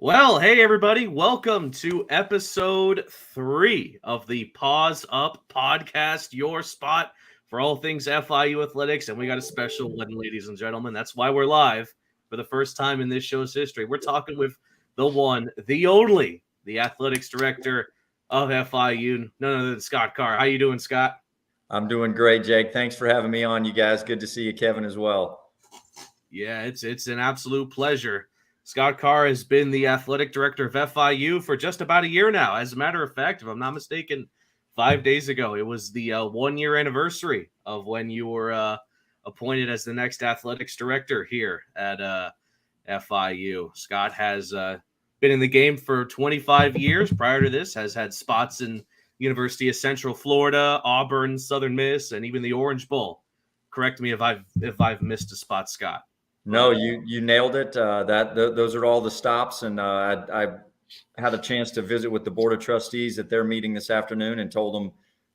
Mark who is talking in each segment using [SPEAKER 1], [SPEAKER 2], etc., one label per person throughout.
[SPEAKER 1] Well, hey everybody, welcome to episode 3 of the Paws Up Podcast, your spot for all things FIU athletics. And we got a special one, ladies and gentlemen. That's why we're live for the first time in this show's history. We're talking with the one, the only, the athletics director of FIU, none other than Scott Carr. How you doing, Scott?
[SPEAKER 2] I'm doing great, Jake. Thanks for having me on, you guys. Good to see you, Kevin, as well.
[SPEAKER 1] Yeah, it's an absolute pleasure. Scott Carr has been the athletic director of FIU for just about a year now. As a matter of fact, if I'm not mistaken, 5 days ago, it was the 1-year anniversary of when you were appointed as the next athletics director here at FIU. Scott has been in the game for 25 years. Prior to this, has had spots in University of Central Florida, Auburn, Southern Miss, and even the Orange Bowl. Correct me if I've missed a spot, Scott.
[SPEAKER 2] No, you nailed it. Those are all the stops, and I had a chance to visit with the Board of Trustees at their meeting this afternoon and told them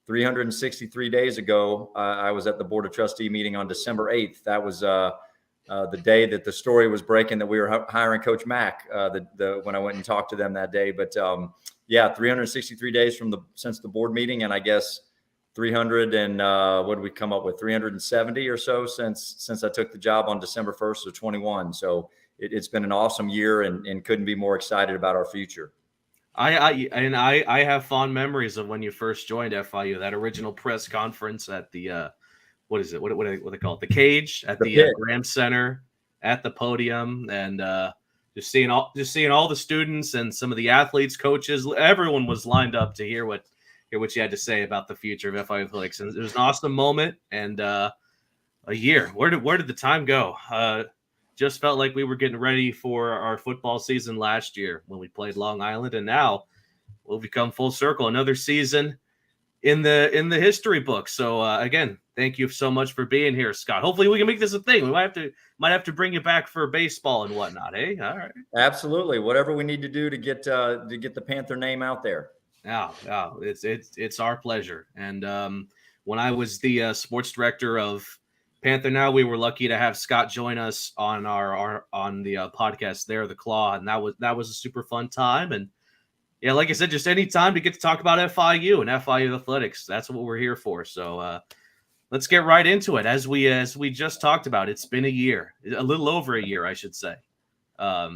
[SPEAKER 2] 363 days ago I was at the Board of Trustee meeting on December 8th. That was the day that the story was breaking that we were hiring Coach Mack. When I went and talked to them that day, but 363 days since the board meeting, and I guess 300 and what did we come up with? 370 or so since I took the job on December 1st of 21. So it's been an awesome year and couldn't be more excited about our future.
[SPEAKER 1] I have fond memories of when you first joined FIU, that original press conference at the what is it? What do they call it? The cage at the Graham Center at the podium, and just seeing all the students and some of the athletes, coaches, everyone was lined up to hear what you had to say about the future of FIU athletics. And it was an awesome moment and a year. Where did the time go? Just felt like we were getting ready for our football season last year when we played Long Island, and now we'll become full circle. Another season in the history book. So again, thank you so much for being here, Scott. Hopefully we can make this a thing. We might have to bring you back for baseball and whatnot. Hey, all right.
[SPEAKER 2] Absolutely. Whatever we need to do to get the Panther name out there.
[SPEAKER 1] Yeah, it's our pleasure. And when I was the sports director of Panther Now, we were lucky to have Scott join us on on the podcast there, The Claw, and that was a super fun time. And yeah, like I said, just any time to get to talk about FIU and FIU athletics, that's what we're here for. So let's get right into it. As we just talked about, it's been a year, a little over a year, I should say,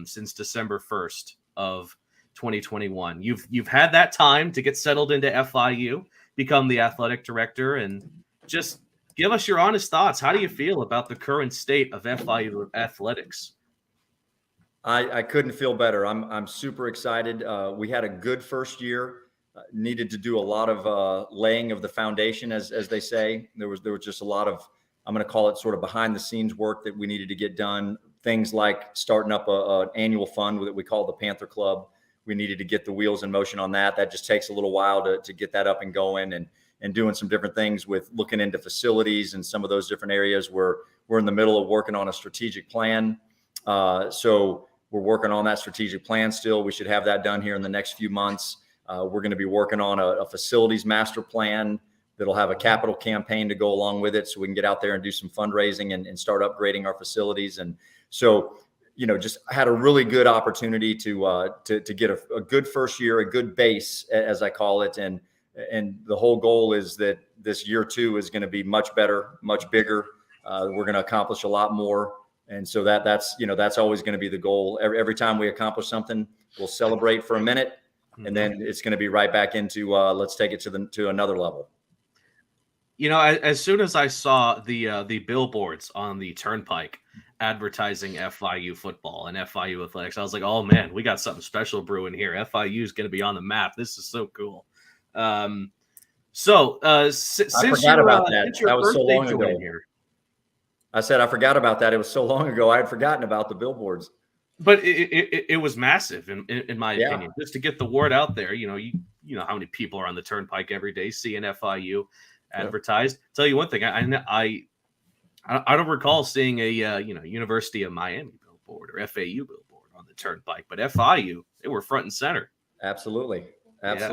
[SPEAKER 1] since December 1st of 2021. You've had that time to get settled into FIU, become the athletic director, and just give us your honest thoughts. How do you feel about the current state of FIU athletics?
[SPEAKER 2] I couldn't feel better. I'm super excited. We had a good first year. Needed to do a lot of laying of the foundation, as they say. There was just a lot of, I'm going to call it sort of behind the scenes work that we needed to get done. Things like starting up an annual fund that we call the Panther Club. We needed to get the wheels in motion on that. That just takes a little while to get that up and going, and doing some different things with looking into facilities and some of those different areas where we're in the middle of working on a strategic plan. So we're working on that strategic plan still. We should have that done here in the next few months. We're going to be working on a facilities master plan that'll have a capital campaign to go along with it, so we can get out there and do some fundraising and start upgrading our facilities. And so, just had a really good opportunity to get a good first year, a good base, as I call it. And the whole goal is that this year 2 is going to be much better, much bigger. We're going to accomplish a lot more. And so that's always going to be the goal. Every time we accomplish something, we'll celebrate for a minute, and then it's going to be right back into let's take it to another level.
[SPEAKER 1] As soon as I saw the billboards on the turnpike advertising FIU football and FIU athletics, I was like, oh man, we got something special brewing here. FIU is going to be on the map. This is so cool. Since
[SPEAKER 2] I forgot about that. That was so long ago.
[SPEAKER 1] Here,
[SPEAKER 2] I said I forgot about that. It was so long ago. I had forgotten about the billboards.
[SPEAKER 1] But it was massive in my opinion, just to get the word out there. You know how many people are on the turnpike every day seeing FIU advertised. Tell you one thing, I don't recall seeing a University of Miami billboard or FAU billboard on the turnpike, but FIU, they were front and center.
[SPEAKER 2] Absolutely.
[SPEAKER 1] Yeah.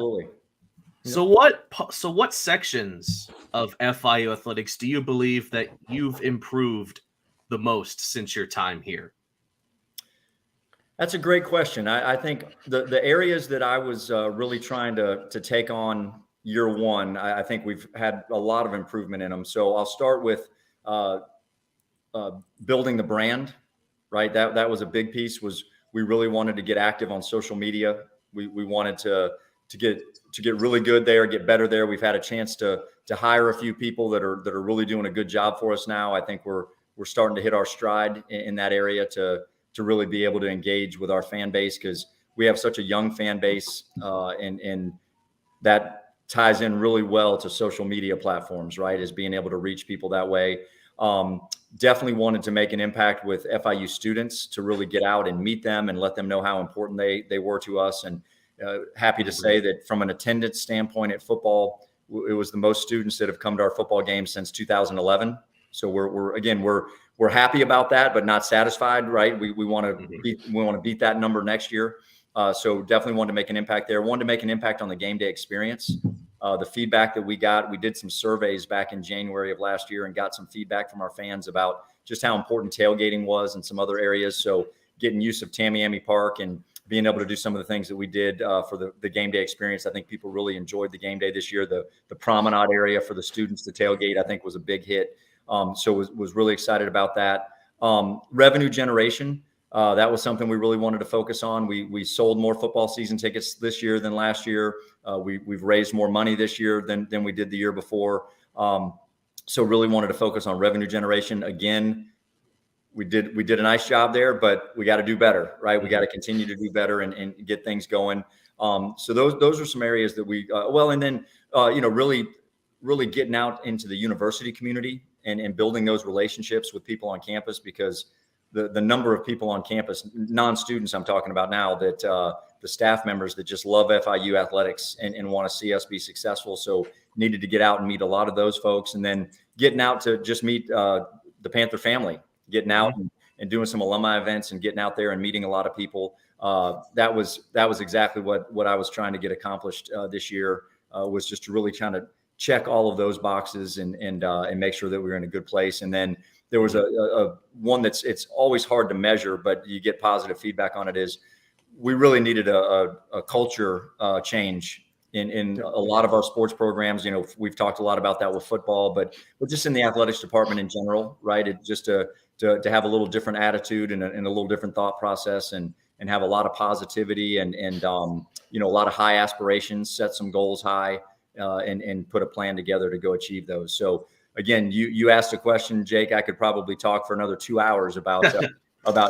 [SPEAKER 1] So what sections of FIU athletics do you believe that you've improved the most since your time here?
[SPEAKER 2] That's a great question. I think the areas that I was really trying to take on year one, I think we've had a lot of improvement in them. So I'll start with uh, building the brand, right? That was a big piece. Was we really wanted to get active on social media. We wanted to get really good there, get better there. We've had a chance to hire a few people that are really doing a good job for us now. I think we're starting to hit our stride in that area to really be able to engage with our fan base, because we have such a young fan base, and that ties in really well to social media platforms, right? Is being able to reach people that way. Definitely wanted to make an impact with FIU students to really get out and meet them and let them know how important they were to us. And happy to say that from an attendance standpoint at football, it was the most students that have come to our football games since 2011. So we're happy about that, but not satisfied, right? We want to beat that number next year. So definitely wanted to make an impact there. Wanted to make an impact on the game day experience. The feedback that we got, we did some surveys back in January of last year and got some feedback from our fans about just how important tailgating was in some other areas. So getting use of Tamiami Park and being able to do some of the things that we did for the game day experience. I think people really enjoyed the game day this year. The promenade area for the students to tailgate, I think, was a big hit. So was really excited about that. Revenue generation. That was something we really wanted to focus on. We sold more football season tickets this year than last year. We've raised more money this year than we did the year before. So really wanted to focus on revenue generation. Again, we did a nice job there, but we got to do better, right? We got to continue to do better and get things going. So those are some areas that we and then really getting out into the university community and building those relationships with people on campus, because the number of people on campus, non-students I'm talking about now, that the staff members that just love FIU athletics and want to see us be successful. So needed to get out and meet a lot of those folks, and then getting out to just meet the Panther family, getting out and doing some alumni events and getting out there and meeting a lot of people. That was exactly what I was trying to get accomplished this year, was just to really trying to check all of those boxes and make sure that we were in a good place. And then there was a one it's always hard to measure, but you get positive feedback on it, is we really needed a culture change in a lot of our sports programs. We've talked a lot about that with football, but just in the athletics department in general, right? It just to have a little different attitude and a little different thought process, and have a lot of positivity and a lot of high aspirations, set some goals high, and put a plan together to go achieve those. So again, you asked a question, Jake. I could probably talk for another 2 hours about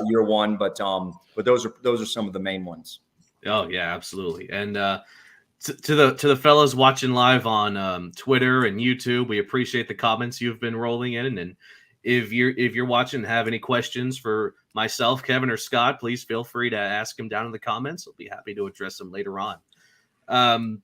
[SPEAKER 2] year one, but those are some of the main ones.
[SPEAKER 1] Oh yeah, absolutely. And to the fellows watching live on Twitter and YouTube, we appreciate the comments you've been rolling in. And if you're watching and have any questions for myself, Kevin, or Scott, please feel free to ask them down in the comments. We'll be happy to address them later on.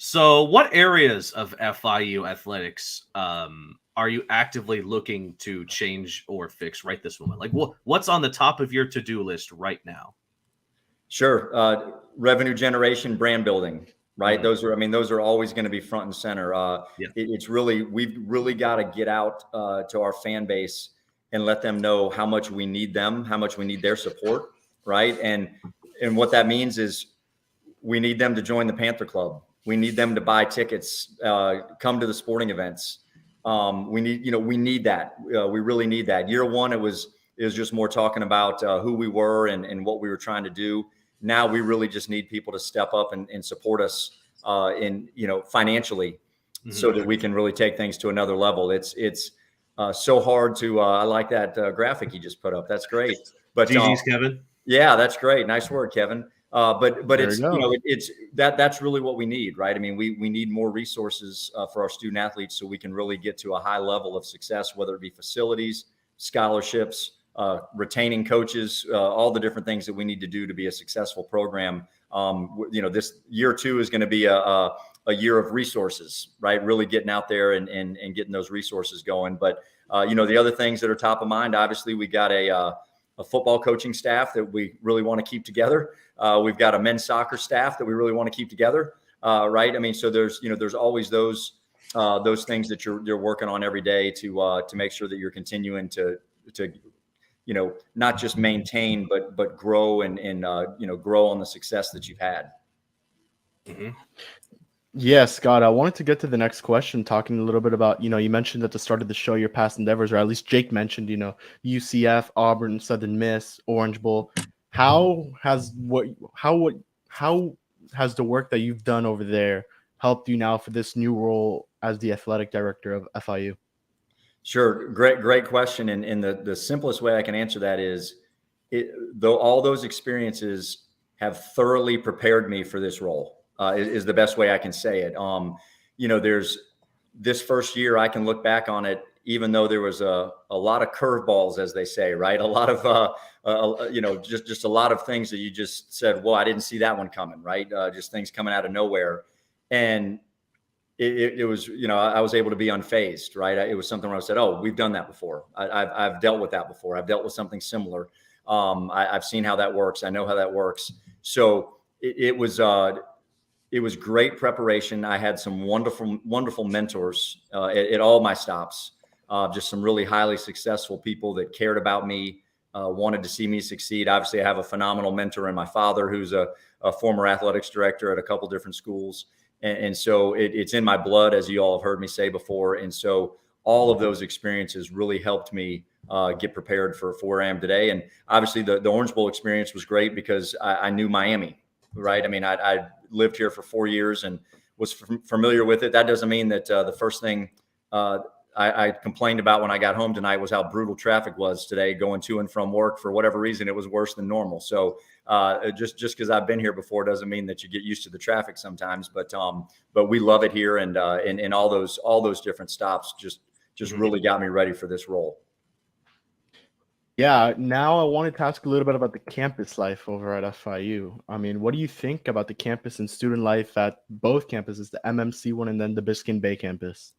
[SPEAKER 1] So what areas of FIU athletics are you actively looking to change or fix right this moment? Like what's on the top of your to-do list right now?
[SPEAKER 2] Sure. Revenue generation, brand building, right? Mm-hmm. Those are always going to be front and center. We've really got to get out to our fan base and let them know how much we need them, how much we need their support, right? And what that means is we need them to join the Panther Club. We need them to buy tickets, come to the sporting events. We need that. We really need that. Year one, it was just more talking about who we were and what we were trying to do. Now we really just need people to step up and support us financially, so that we can really take things to another level. It's so hard to. I like that graphic you just put up. That's great. But
[SPEAKER 1] GG's, Kevin.
[SPEAKER 2] Yeah, that's great. Nice word, Kevin. But it's that's really what we need, right? We need more resources for our student athletes, so we can really get to a high level of success, whether it be facilities, scholarships, retaining coaches, all the different things that we need to do to be a successful program. This year two is going to be a year of resources, right? Really getting out there and getting those resources going. But the other things that are top of mind, obviously, we got a football coaching staff that we really want to keep together. We've got a men's soccer staff that we really want to keep together, right? So there's always those things that you're working on every day to make sure that you're continuing to not just maintain, but grow and grow on the success that you've had.
[SPEAKER 3] Mm-hmm. Yeah, Scott, I wanted to get to the next question, talking a little bit about, you mentioned at the start of the show your past endeavors, or at least Jake mentioned, UCF, Auburn, Southern Miss, Orange Bowl. How has the work that you've done over there helped you now for this new role as the athletic director of FIU?
[SPEAKER 2] Sure. Great question. And the simplest way I can answer that is, though all those experiences have thoroughly prepared me for this role, is the best way I can say it. There's this first year, I can look back on it, even though there was a lot of curveballs, as they say, right? A lot of, just a lot of things that you just said, well, I didn't see that one coming, right? Just things coming out of nowhere. And it was, I was able to be unfazed, right? It was something where I said, oh, we've done that before. I've dealt with that before. I've dealt with something similar. I've seen how that works. I know how that works. So it was great preparation. I had some wonderful mentors at all my stops. Just some really highly successful people that cared about me, wanted to see me succeed. Obviously, I have a phenomenal mentor in my father, who's a former athletics director at a couple different schools. And so it's in my blood, as you all have heard me say before. And so all of those experiences really helped me get prepared for where I am today. And obviously the Orange Bowl experience was great because I knew Miami, right? I mean, I lived here for 4 years and was familiar with it. That doesn't mean that the first thing I complained about when I got home tonight was how brutal traffic was today going to and from work. For whatever reason, it was worse than normal. So just because I've been here before doesn't mean that you get used to the traffic sometimes. But we love it here, and all those different stops just really got me ready for this role.
[SPEAKER 3] Yeah, now I wanted to ask a little bit about the campus life over at FIU. I mean, what do you think about the campus and student life at both campuses, the MMC one and then the Biscayne Bay campus?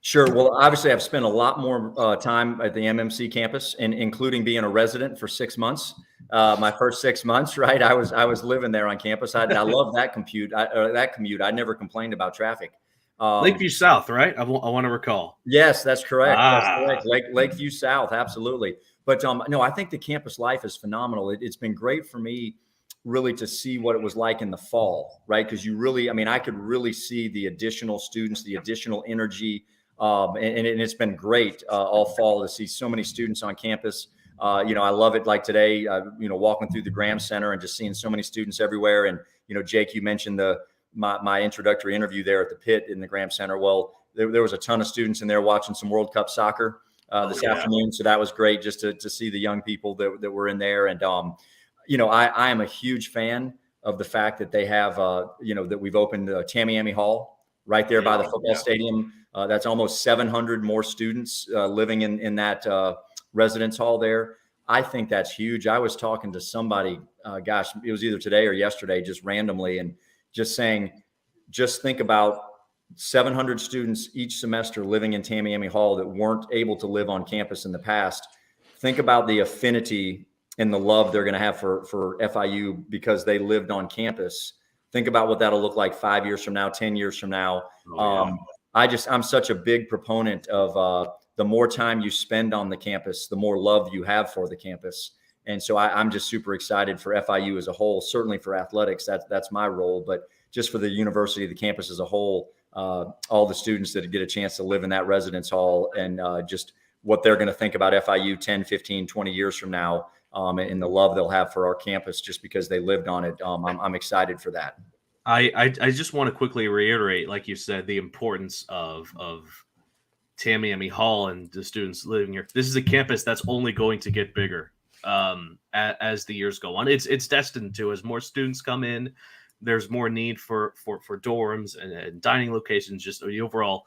[SPEAKER 2] Sure. Well, obviously, I've spent a lot more time at the MMC campus, and including being a resident for 6 months. My first 6 months, right? I was living there on campus. I love that commute. I never complained about traffic.
[SPEAKER 1] Lakeview South, right? I want to recall.
[SPEAKER 2] Yes, that's correct. That's correct. Lakeview South, absolutely. But no, I think the campus life is phenomenal. It's been great for me, really, to see what it was like in the fall, right? Because I could really see the additional students, the additional energy. And it's been great all fall to see so many students on campus. I love it. Like today, walking through the Graham Center and just seeing so many students everywhere. And, Jake, you mentioned my introductory interview there at the pit in the Graham Center. Well, there was a ton of students in there watching some World Cup soccer this afternoon. So that was great just to see the young people that were in there. And, I am a huge fan of the fact that they have, that we've opened Tamiami Hall right there by the football stadium. That's almost 700 more students living in that residence hall there. I think that's huge. I was talking to somebody, it was either today or yesterday, just randomly, and just saying, just think about 700 students each semester living in Tamiami Hall that weren't able to live on campus in the past. Think about the affinity and the love they're going to have for FIU because they lived on campus. Think about what that'll look like 5 years from now, 10 years from now. I'm such a big proponent of the more time you spend on the campus, the more love you have for the campus. And so I'm just super excited for FIU as a whole, certainly for athletics. That's my role, but just for the university, the campus as a whole, all the students that get a chance to live in that residence hall and just what they're going to think about FIU 10, 15, 20 years from now, and the love they'll have for our campus just because they lived on it. I'm excited for that.
[SPEAKER 1] I just want to quickly reiterate, like you said, the importance of Tamiami Hall and the students living here. This is a campus that's only going to get bigger as the years go on. It's destined to. As more students come in, there's more need for dorms and dining locations. Just the overall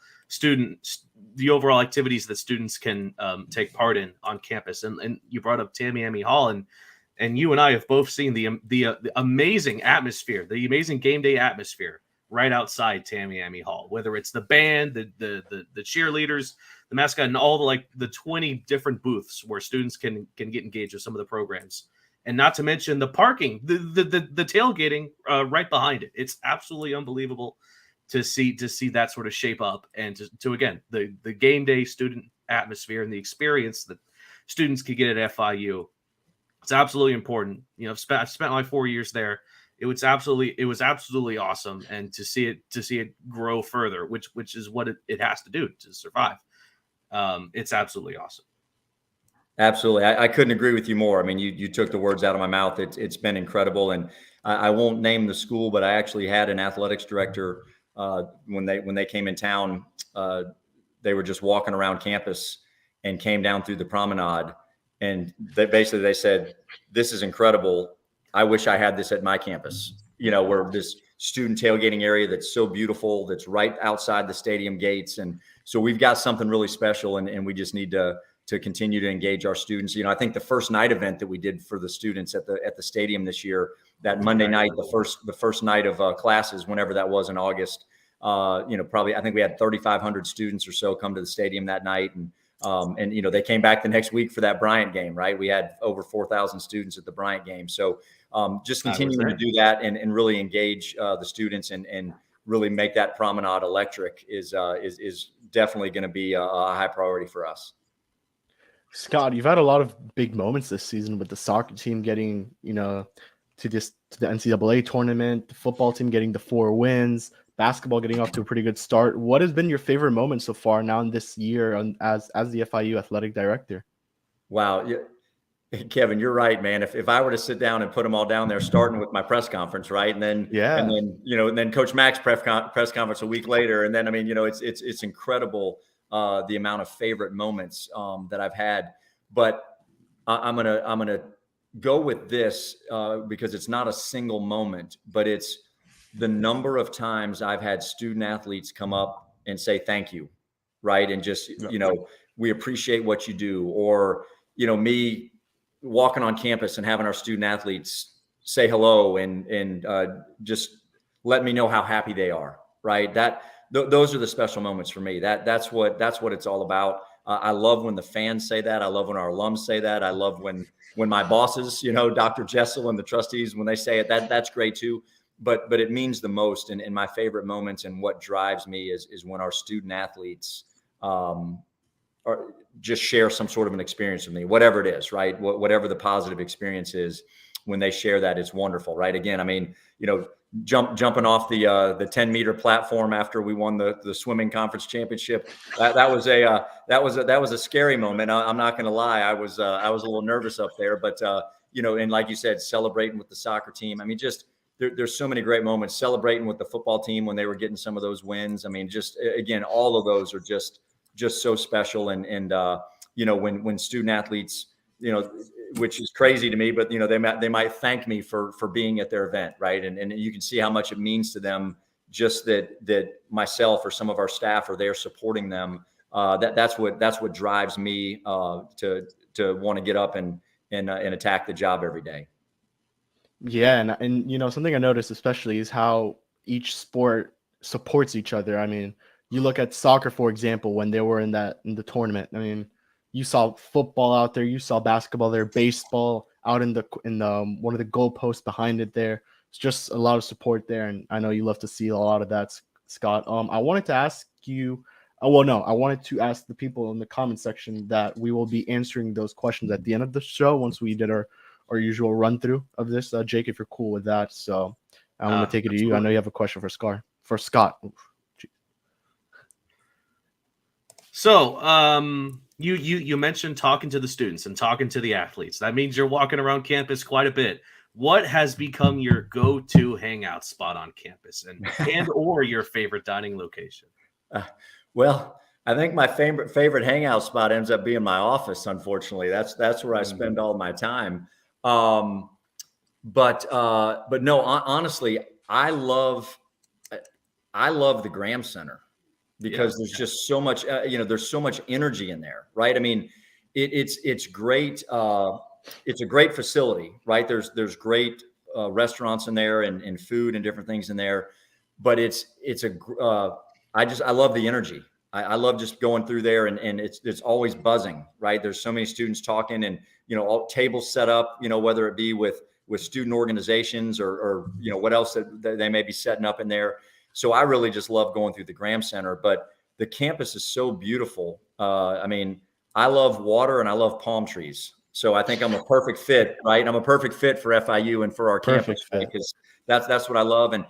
[SPEAKER 1] activities that students can take part in on campus. And you brought up Tamiami Hall, and you and I have both seen the amazing atmosphere, the amazing game day atmosphere right outside Tamiami Hall. Whether it's the band, the cheerleaders, the mascot, and all the 20 different booths where students can get engaged with some of the programs, and not to mention the parking, the tailgating right behind it. It's absolutely unbelievable to see that sort of shape up, and to again the game day student atmosphere and the experience that students could get at FIU. It's absolutely important. I've spent my 4 years there. It was absolutely awesome, and to see it grow further, which is what it has to do to survive. It's absolutely awesome.
[SPEAKER 2] Absolutely. I couldn't agree with you more. I mean, you took the words out of my mouth. It's been incredible. And I won't name the school, but I actually had an athletics director when they came in town. They were just walking around campus and came down through the promenade. And they said, "This is incredible. I wish I had this at my campus." Where this student tailgating area that's so beautiful, that's right outside the stadium gates. And so we've got something really special, and we just need to continue to engage our students. I think the first night event that we did for the students at the stadium this year, that Monday night, the first night of classes, whenever that was in August, probably, I think we had 3,500 students or so come to the stadium that night. And they came back the next week for that Bryant game, right? We had over 4,000 students at the Bryant game. So just continuing to do that and really engage the students and really make that promenade electric is definitely going to be a high priority for us.
[SPEAKER 3] Scott, you've had a lot of big moments this season with the soccer team getting, to the NCAA tournament, the football team getting the 4 wins, basketball getting off to a pretty good start. What has been your favorite moment so far now in this year as the FIU athletic director?
[SPEAKER 2] Wow. Yeah. Kevin, you're right, man. If I were to sit down and put them all down there, starting with my press conference, right? And then Coach Mack's press conference a week later. And then, it's incredible. The amount of favorite moments that I've had, but I'm gonna go with this because it's not a single moment, but it's the number of times I've had student athletes come up and say thank you, right? And just we appreciate what you do, or me walking on campus and having our student athletes say hello and just let me know how happy they are, right? Those are the special moments for me. That's what it's all about. I love when the fans say that. I love when our alums say that. I love when my bosses, Dr. Jessel and the trustees, when they say it, that's great too. But it means the most. And my favorite moments and what drives me is when our student athletes just share some sort of an experience with me, whatever it is, right? Whatever the positive experience is, when they share that, it's wonderful, right? Again, jumping off the 10-meter platform after we won the swimming conference championship, that was a scary moment. I'm not going to lie, I was a little nervous up there, but and like you said, celebrating with the soccer team. There's so many great moments. Celebrating with the football team when they were getting some of those wins. Just again, all of those are just so special. And when student athletes, which is crazy to me, but they might thank me for being at their event, right? And you can see how much it means to them, just that myself or some of our staff are there supporting them. That's what drives me to want to get up and attack the job every day.
[SPEAKER 3] Yeah, and something I noticed especially is how each sport supports each other. You look at soccer, for example, when they were in the tournament. You saw football out there, you saw basketball there, baseball out in the one of the goalposts behind it there. It's just a lot of support there, and I know you love to see a lot of that, Scott. I wanted to ask you. I wanted to ask the people in the comment section that we will be answering those questions at the end of the show once we did our usual run through of this. Jake, if you're cool with that, so I'm gonna take it to you. I know you have a question for Scott.
[SPEAKER 1] So, you mentioned talking to the students and talking to the athletes. That means you're walking around campus quite a bit. What has become your go-to hangout spot on campus, and or your favorite dining location?
[SPEAKER 2] Well, I think my favorite hangout spot ends up being my office. Unfortunately, that's where I spend all my time. But no, honestly, I love the Graham Center because there's just so much, there's so much energy in there, right? It's great. It's a great facility, right? There's great restaurants in there and food and different things in there, but I love the energy. I love just going through there and it's always buzzing, right? There's so many students talking and, all tables set up, whether it be with student organizations or what else that they may be setting up in there. So I really just love going through the Graham Center, but the campus is so beautiful. I love water and I love palm trees. So I think I'm a perfect fit, right? I'm a perfect fit for FIU and for our campus, right? Because that's what I love. And,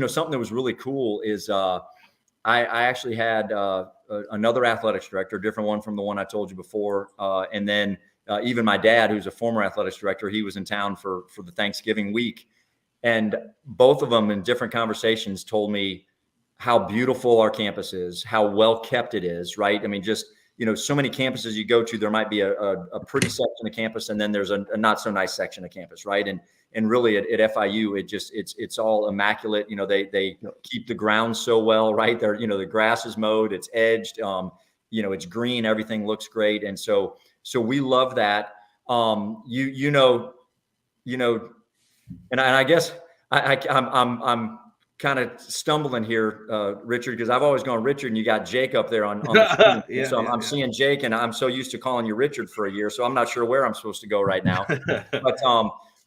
[SPEAKER 2] something that was really cool is I actually had another athletics director, a different one from the one I told you before. And then even my dad, who's a former athletics director, he was in town for the Thanksgiving week. And both of them in different conversations told me how beautiful our campus is, how well kept it is, right? I mean, just, so many campuses you go to, there might be a pretty section of campus, and then there's a not so nice section of campus, right? And really at FIU, it's all immaculate. They keep the ground so well, right? They're, the grass is mowed, it's edged, it's green, everything looks great. And so we love that. And I guess I'm kind of stumbling here, Richard, because I've always gone Richard, and you got Jake up there on the screen. So I'm seeing Jake, and I'm so used to calling you Richard for a year, so I'm not sure where I'm supposed to go right now.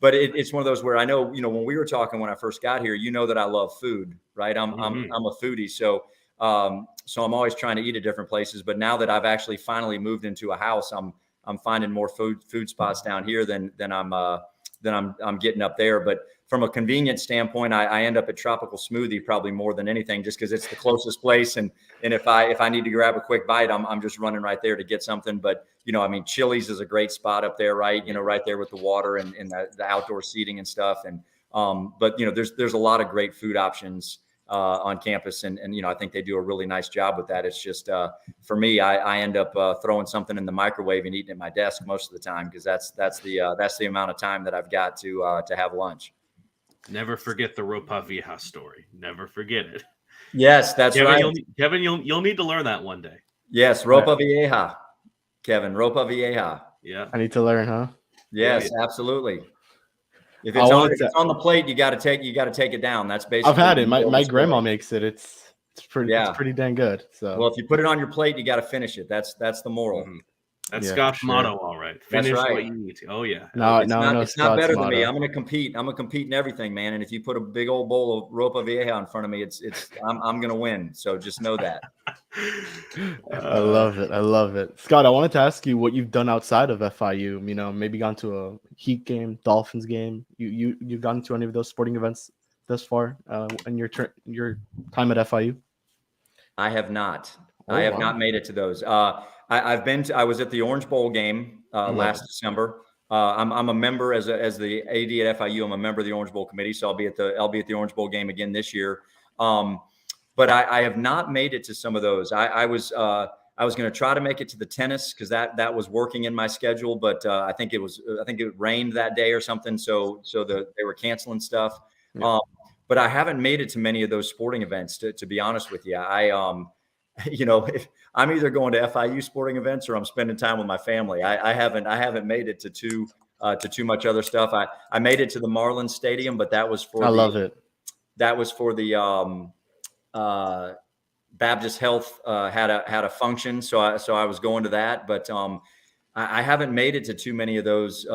[SPEAKER 2] But it's one of those where I know, when we were talking when I first got here, that I love food, right? I'm a foodie, so I'm always trying to eat at different places. But now that I've actually finally moved into a house, I'm finding more food spots down here than I'm getting up there. But from a convenience standpoint, I end up at Tropical Smoothie probably more than anything, just because it's the closest place. And if I need to grab a quick bite, I'm just running right there to get something. But, Chili's is a great spot up there, right? Right there with the water and the outdoor seating and stuff. And, but there's a lot of great food options on campus. And, I think they do a really nice job with that. It's just, for me, I end up throwing something in the microwave and eating at my desk most of the time, because that's the amount of time that I've got to have lunch.
[SPEAKER 1] Never forget the Ropa Vieja story. Never forget it.
[SPEAKER 2] Yes, that's
[SPEAKER 1] Kevin,
[SPEAKER 2] right.
[SPEAKER 1] Kevin, you'll need to learn that one day.
[SPEAKER 2] Yes, Ropa Vieja. Kevin, Ropa Vieja.
[SPEAKER 1] Yeah.
[SPEAKER 3] I need to learn, huh?
[SPEAKER 2] Yes, absolutely. If it's on the plate, you got to take it down. That's basically.
[SPEAKER 3] I've had it. My grandma makes it. It's pretty dang good. So
[SPEAKER 2] well, if you put it on your plate, you got to finish it. That's the moral.
[SPEAKER 1] Mm-hmm. That's Scott's motto, all right. Finish what you eat. Oh yeah.
[SPEAKER 2] It's not better than me. I'm going to compete. I'm going to compete in everything, man. And if you put a big old bowl of Ropa Vieja in front of me, I'm going to win. So just know that.
[SPEAKER 3] I love it. Scott, I wanted to ask you what you've done outside of FIU. Maybe gone to a Heat game, Dolphins game. You've gone to any of those sporting events thus far in your time at FIU?
[SPEAKER 2] I have not. I have not made it to those. I was at the Orange Bowl game last December. I'm a member as the AD at FIU. I'm a member of the Orange Bowl committee, so I'll be at the Orange Bowl game again this year. But I have not made it to some of those. I was going to try to make it to the tennis, because that was working in my schedule, but I think it rained that day or something, so they were canceling stuff. Yeah. But I haven't made it to many of those sporting events, to be honest with you. If I'm either going to FIU sporting events or I'm spending time with my family. I haven't made it to too much other stuff. I made it to the Marlins Stadium, but that was for That was for the Baptist Health had a function, so I was going to that. But I haven't made it to too many of those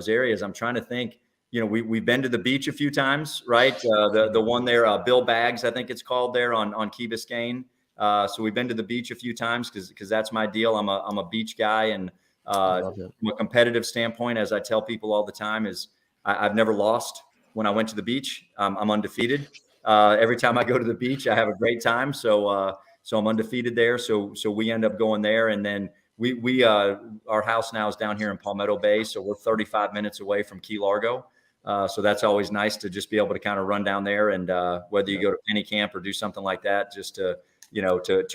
[SPEAKER 2] areas. I'm trying to think. We've been to the beach a few times, right? The one there, Bill Baggs, I think it's called, there on Key Biscayne. So we've been to the beach a few times, because that's my deal. I'm a beach guy, and from a competitive standpoint, as I tell people all the time, is I've never lost when I went to the beach. I'm undefeated. Every time I go to the beach, I have a great time. So I'm undefeated there. So we end up going there, and then we our house now is down here in Palmetto Bay, so we're 35 minutes away from Key Largo. So that's always nice to just be able to kind of run down there, and whether you go to penny camp or do something like that, just to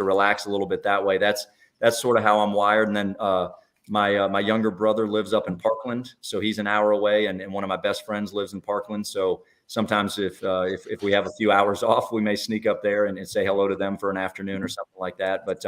[SPEAKER 2] relax a little bit that way. That's sort of how I'm wired. And then my younger brother lives up in Parkland, so he's an hour away, and one of my best friends lives in Parkland. So sometimes if we have a few hours off, we may sneak up there and say hello to them for an afternoon or something like that. But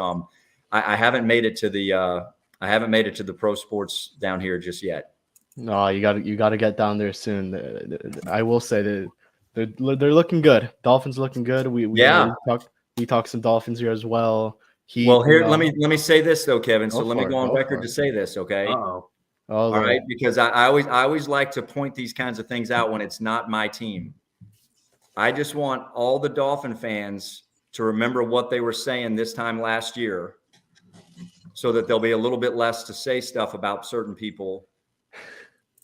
[SPEAKER 2] I haven't made it to the pro sports down here just yet.
[SPEAKER 3] No, you got to get down there soon. I will say that they're looking good. Dolphins looking good. We talk some Dolphins here as well.
[SPEAKER 2] Let me say this though, Kevin. So let me go on record to say this, okay?
[SPEAKER 1] Uh-oh.
[SPEAKER 2] All right, because I always like to point these kinds of things out when it's not my team. I just want all the Dolphin fans to remember what they were saying this time last year so that there'll be a little bit less to say stuff about certain people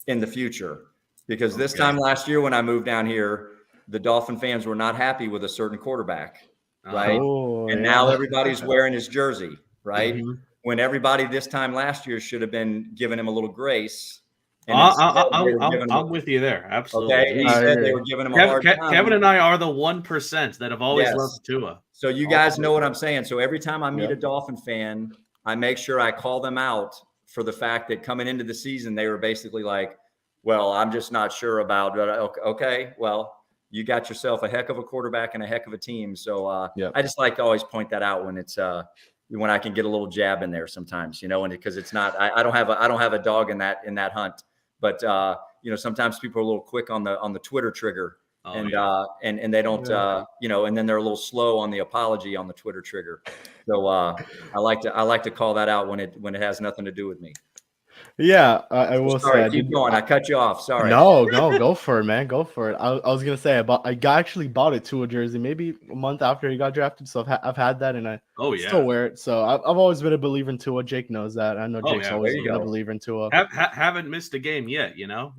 [SPEAKER 2] in the future. Because this time last year when I moved down here, the Dolphin fans were not happy with a certain quarterback, right? And now everybody's wearing his jersey, right?
[SPEAKER 1] Mm-hmm.
[SPEAKER 2] When everybody this time last year should have been giving him a little grace. And
[SPEAKER 1] I'm with you there. Absolutely.
[SPEAKER 2] Okay. Instead, they were giving him a hard time.
[SPEAKER 1] Kevin and I are the 1% that have always loved Tua.
[SPEAKER 2] So you guys know what I'm saying. So every time I meet a Dolphin fan, I make sure I call them out for the fact that coming into the season, they were basically like, well, I'm just not sure about it. Okay, well, you got yourself a heck of a quarterback and a heck of a team. So I just like to always point that out when it's when I can get a little jab in there sometimes, you know, and because it's not, I don't have a dog in that hunt, but you know, sometimes people are a little quick on the Twitter trigger. And they don't, you know, and then they're a little slow on the apology on the Twitter trigger. So I like to call that out when it has nothing to do with me.
[SPEAKER 3] Yeah, I will say.
[SPEAKER 2] Keep going. I cut you off. Sorry.
[SPEAKER 3] No, go for it, man. Go for it. I was gonna say I actually bought a Tua jersey maybe a month after he got drafted, so I've had that and I still wear it. So I've always been a believer in Tua. Jake knows that. I know Jake's always been a believer in Tua.
[SPEAKER 1] Haven't missed a game yet, you know.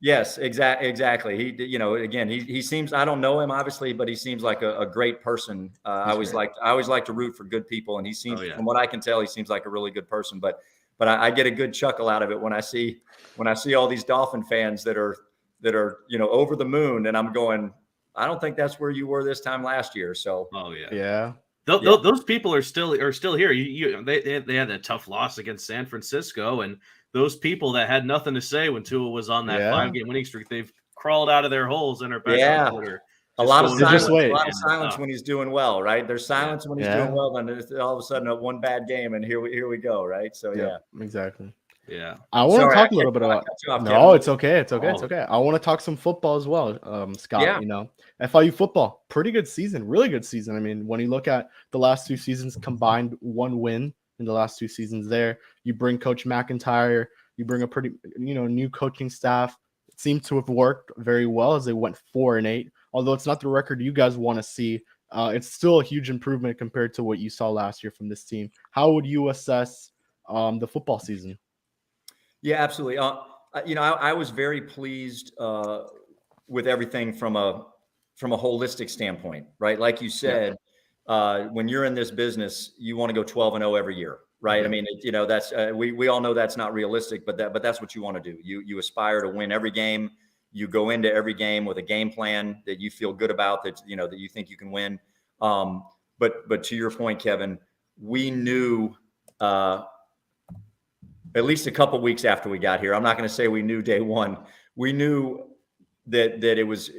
[SPEAKER 2] Yes, exactly. He, you know, again, he seems, I don't know him obviously, but he seems like a great person. I always like to root for good people, and he seems, from what I can tell, he seems like a really good person. But I get a good chuckle out of it when I see all these Dolphin fans that are you know over the moon, and I'm going, I don't think that's where you were this time last year. So
[SPEAKER 1] those people are still here. They had that tough loss against San Francisco, and those people that had nothing to say when Tua was on that 5-game winning streak, they've crawled out of their holes and are back on Twitter.
[SPEAKER 2] A lot of silence when he's doing well, right? There's silence when he's doing well, and all of a sudden one bad game, and here we go, right? So
[SPEAKER 3] exactly.
[SPEAKER 1] Yeah,
[SPEAKER 3] I want to talk a little bit about. No, it's okay. It's okay. I want to talk some football as well, Scott. You know, FIU football, pretty good season, really good season. I mean, when you look at the last 2 seasons combined, 1 win in the last 2 seasons. There, you bring Coach McIntyre, you bring a pretty new coaching staff. It seemed to have worked very well as they went 4-8. Although it's not the record you guys want to see, it's still a huge improvement compared to what you saw last year from this team. How would you assess the football season?
[SPEAKER 2] Yeah, absolutely. You know, I was very pleased with everything from a holistic standpoint, right? Like you said, when you're in this business, you want to go 12-0 every year, right? I mean, you know, that's we all know that's not realistic, but that's what you want to do. You aspire to win every game. You go into every game with a game plan that you feel good about, that you think you can win. But to your point, Kevin, we knew. At least a couple of weeks after we got here, I'm not going to say we knew day one. We knew that it was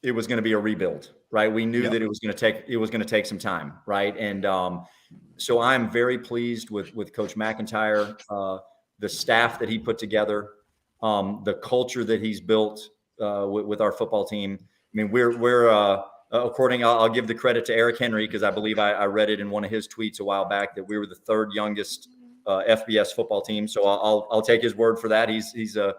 [SPEAKER 2] going to be a rebuild, right? We knew that it was going to take some time, right? And so I'm very pleased with Coach McIntyre, the staff that he put together, the culture that he's built with our football team. I mean, we're I'll give the credit to Eric Henry, because I believe I read it in one of his tweets a while back that we were the 3rd youngest FBS football team. So I'll take his word for that. He's a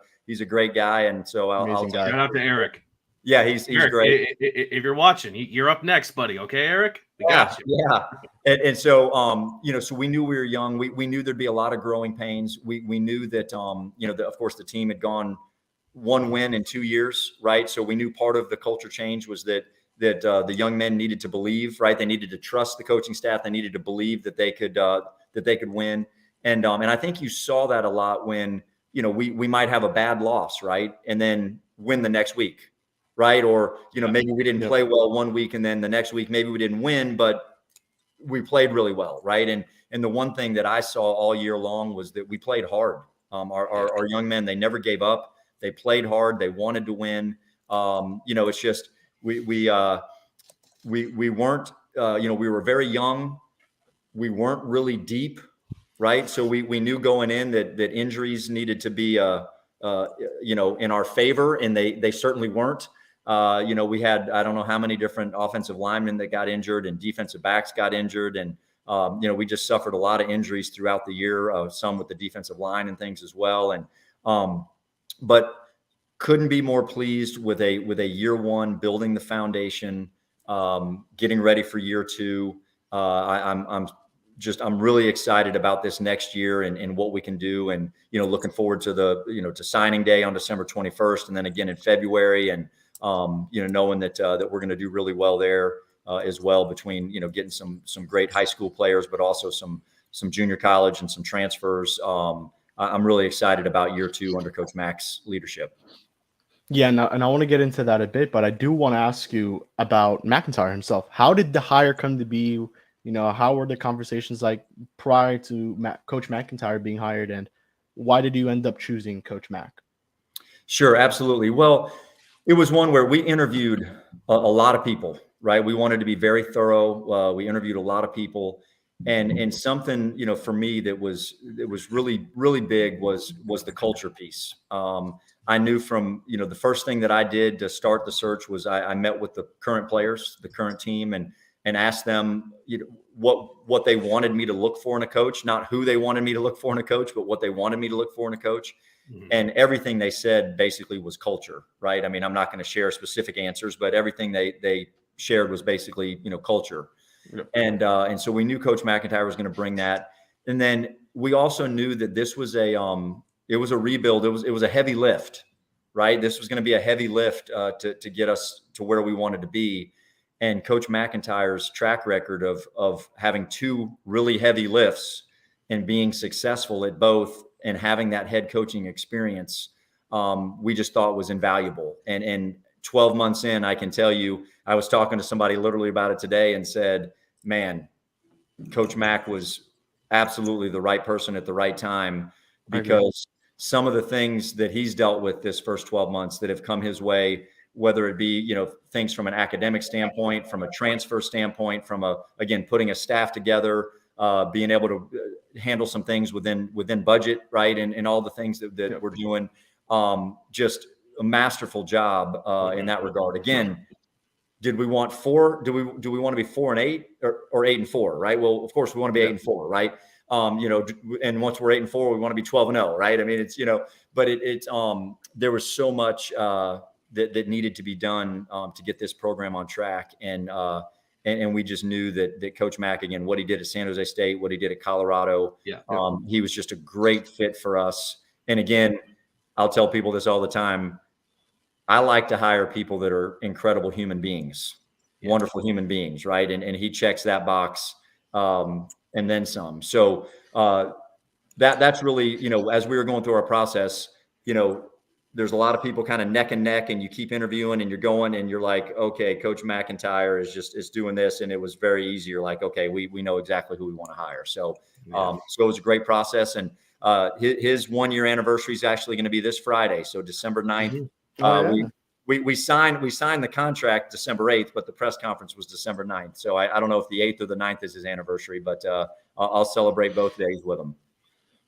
[SPEAKER 2] great guy, and so I'll
[SPEAKER 1] shout out to Eric.
[SPEAKER 2] Yeah, he's
[SPEAKER 1] Eric,
[SPEAKER 2] great.
[SPEAKER 1] If you're watching, you're up next, buddy. Okay, Eric, we got you.
[SPEAKER 2] Yeah, and so so we knew we were young. We knew there'd be a lot of growing pains. We knew that of course the team had gone 1 win in 2 years, right? So we knew part of the culture change was that the young men needed to believe, right? They needed to trust the coaching staff. They needed to believe that they could win. And I think you saw that a lot when, we might have a bad loss, right? And then win the next week, right? Or, maybe we didn't play well 1 week, and then the next week, maybe we didn't win, but we played really well, right? And the one thing that I saw all year long was that we played hard. Our young men, they never gave up. They played hard. They wanted to win. It's just, we weren't, we were very young. We weren't really deep. Right. So we knew going in that injuries needed to be, in our favor, and they certainly weren't. We had, I don't know how many different offensive linemen that got injured, and defensive backs got injured. And, we just suffered a lot of injuries throughout the year, some with the defensive line and things as well. And, but couldn't be more pleased with a year one, building the foundation, getting ready for year 2. I'm I'm really excited about this next year and what we can do. And, looking forward to to signing day on December 21st. And then again in February, and, knowing that we're going to do really well there as well, between, getting some great high school players, but also some junior college and some transfers. I'm really excited about year 2 under Coach Mack's leadership.
[SPEAKER 3] Yeah, and I want to get into that a bit, but I do want to ask you about McIntyre himself. How did the hire come to be? How were the conversations like prior to Coach McIntyre being hired, and why did you end up choosing Coach Mack?
[SPEAKER 2] Sure, absolutely. Well, it was one where we interviewed a lot of people, right? We wanted to be very thorough. We interviewed a lot of people, and something, for me that was really, really big was the culture piece. I knew from, the first thing that I did to start the search was I met with the current players, the current team, and asked them, what they wanted me to look for in a coach, not who they wanted me to look for in a coach, but what they wanted me to look for in a coach. Mm-hmm. And everything they said basically was culture, right? I mean, I'm not going to share specific answers, but everything they shared was basically, culture. Yep. And so we knew Coach McIntyre was going to bring that. And then we also knew that this was it was a rebuild. It was a heavy lift, right? This was going to be a heavy lift to get us to where we wanted to be. And Coach McIntyre's track record of having 2 really heavy lifts and being successful at both and having that head coaching experience, we just thought was invaluable. And 12 months in, I can tell you, I was talking to somebody literally about it today and said, man, Coach Mack was absolutely the right person at the right time, because some of the things that he's dealt with this first 12 months that have come his way, whether it be, things from an academic standpoint, from a transfer standpoint, from again, putting a staff together, being able to handle some things within budget, right? And all the things that we're doing, just a masterful job in that regard. Again, did we want 4? Do we want to be 4-8 or 8-4, right? Well, of course we want to be 8-4, right? And once we're 8-4, we want to be 12-0, right? I mean, it's, but it's there was so much that needed to be done to get this program on track. And we just knew that Coach Mack, again, what he did at San Jose State, what he did at Colorado, he was just a great fit for us. And again, I'll tell people this all the time. I like to hire people that are incredible human beings, wonderful human beings, right? And he checks that box and then some. So that's really, as we were going through our process, there's a lot of people kind of neck and neck, and you keep interviewing and you're going and you're like, okay, Coach McIntyre is doing this. And it was very easy. You're like, okay, we know exactly who we want to hire. So, so it was a great process. And his 1-year anniversary is actually going to be this Friday. So December 9th, we signed the contract December 8th, but the press conference was December 9th. So I don't know if the 8th or the 9th is his anniversary, but I'll celebrate both days with him.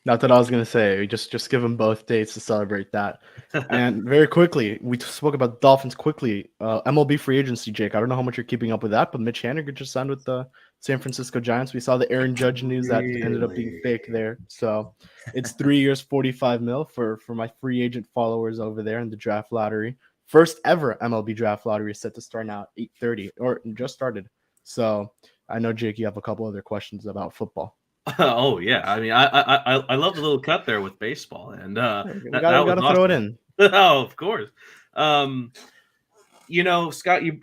[SPEAKER 3] Not that I was going to say, just give them both dates to celebrate that. And very quickly, we spoke about the Dolphins quickly. MLB free agency, Jake. I don't know how much you're keeping up with that, but Mitch Haniger just signed with the San Francisco Giants. We saw the Aaron Judge news that ended up being fake there. So it's 3 years, $45 million for my free agent followers over there in the draft lottery. First ever MLB draft lottery is set to start now at 8:30, or just started. So I know, Jake, you have a couple other questions about football.
[SPEAKER 1] Oh yeah, I mean, I love the little cut there with baseball, and
[SPEAKER 3] gotta throw it in.
[SPEAKER 1] Oh, of course. Scott, you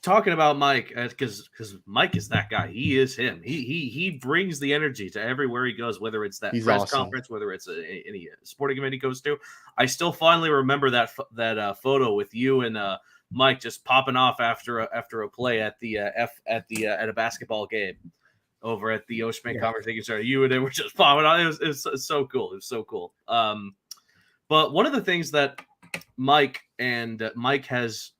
[SPEAKER 1] talking about Mike, because Mike is that guy. He is him. He brings the energy to everywhere he goes, whether it's that press conference, whether it's any sporting event he goes to. I still fondly remember that photo with you and Mike just popping off after a play at a basketball game over at the Ocean Conversation Center. You and they were just popping on. It was so cool. It was so cool. But one of the things that Mike has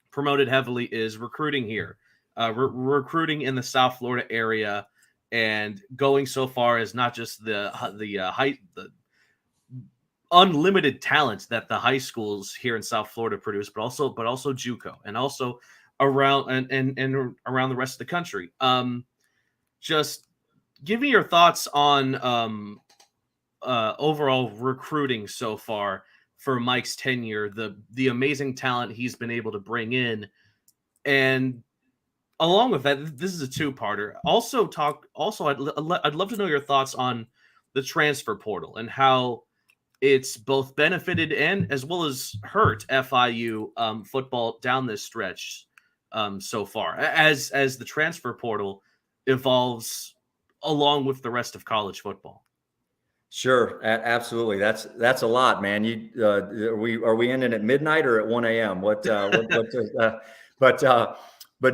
[SPEAKER 1] promoted heavily is recruiting here, recruiting in the South Florida area, and going so far as not just the unlimited talents that the high schools here in South Florida produce, but also JUCO and also around and around the rest of the country. Just give me your thoughts on overall recruiting so far for Mike's tenure, the amazing talent he's been able to bring in, and along with that, this is a two-parter. Also, I'd love to know your thoughts on the transfer portal and how it's both benefited and as well as hurt FIU football down this stretch so far, as the transfer portal evolves along with the rest of college football.
[SPEAKER 2] Sure, absolutely. That's a lot, man. Are we ending at midnight or at 1 a.m.? But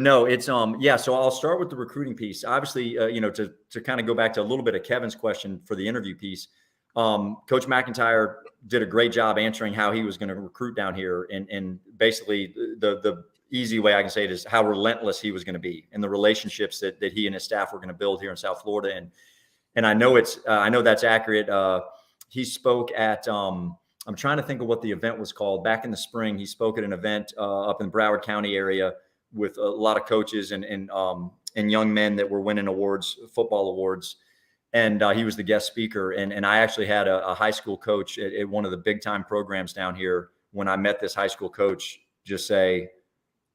[SPEAKER 2] no, it's yeah. So I'll start with the recruiting piece. Obviously, to kind of go back to a little bit of Kevin's question for the interview piece. Coach McIntyre did a great job answering how he was going to recruit down here, and basically the easy way I can say it is how relentless he was going to be and the relationships that he and his staff were going to build here in South Florida. And I know that's accurate. He spoke at I'm trying to think of what the event was called back in the spring. He spoke at an event up in the Broward County area with a lot of coaches and young men that were winning awards, football awards. And he was the guest speaker. And I actually had a high school coach at one of the big time programs down here. When I met this high school coach, just say,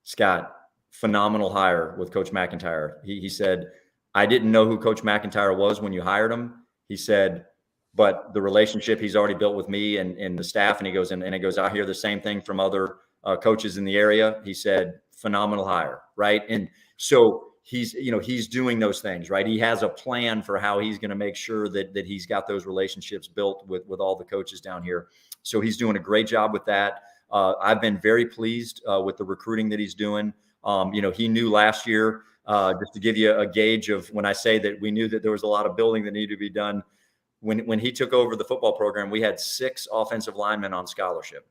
[SPEAKER 2] Scott, phenomenal hire with Coach McIntyre. He said, I didn't know who Coach McIntyre was when you hired him. He said, but the relationship he's already built with me and the staff, and he goes, I hear the same thing from other coaches in the area. He said, phenomenal hire, right? And so he's doing those things, right? He has a plan for how he's going to make sure that he's got those relationships built with all the coaches down here. So he's doing a great job with that. I've been very pleased with the recruiting that he's doing. He knew last year, just to give you a gauge of when I say that we knew that there was a lot of building that needed to be done. When he took over the football program, we had 6 offensive linemen on scholarship.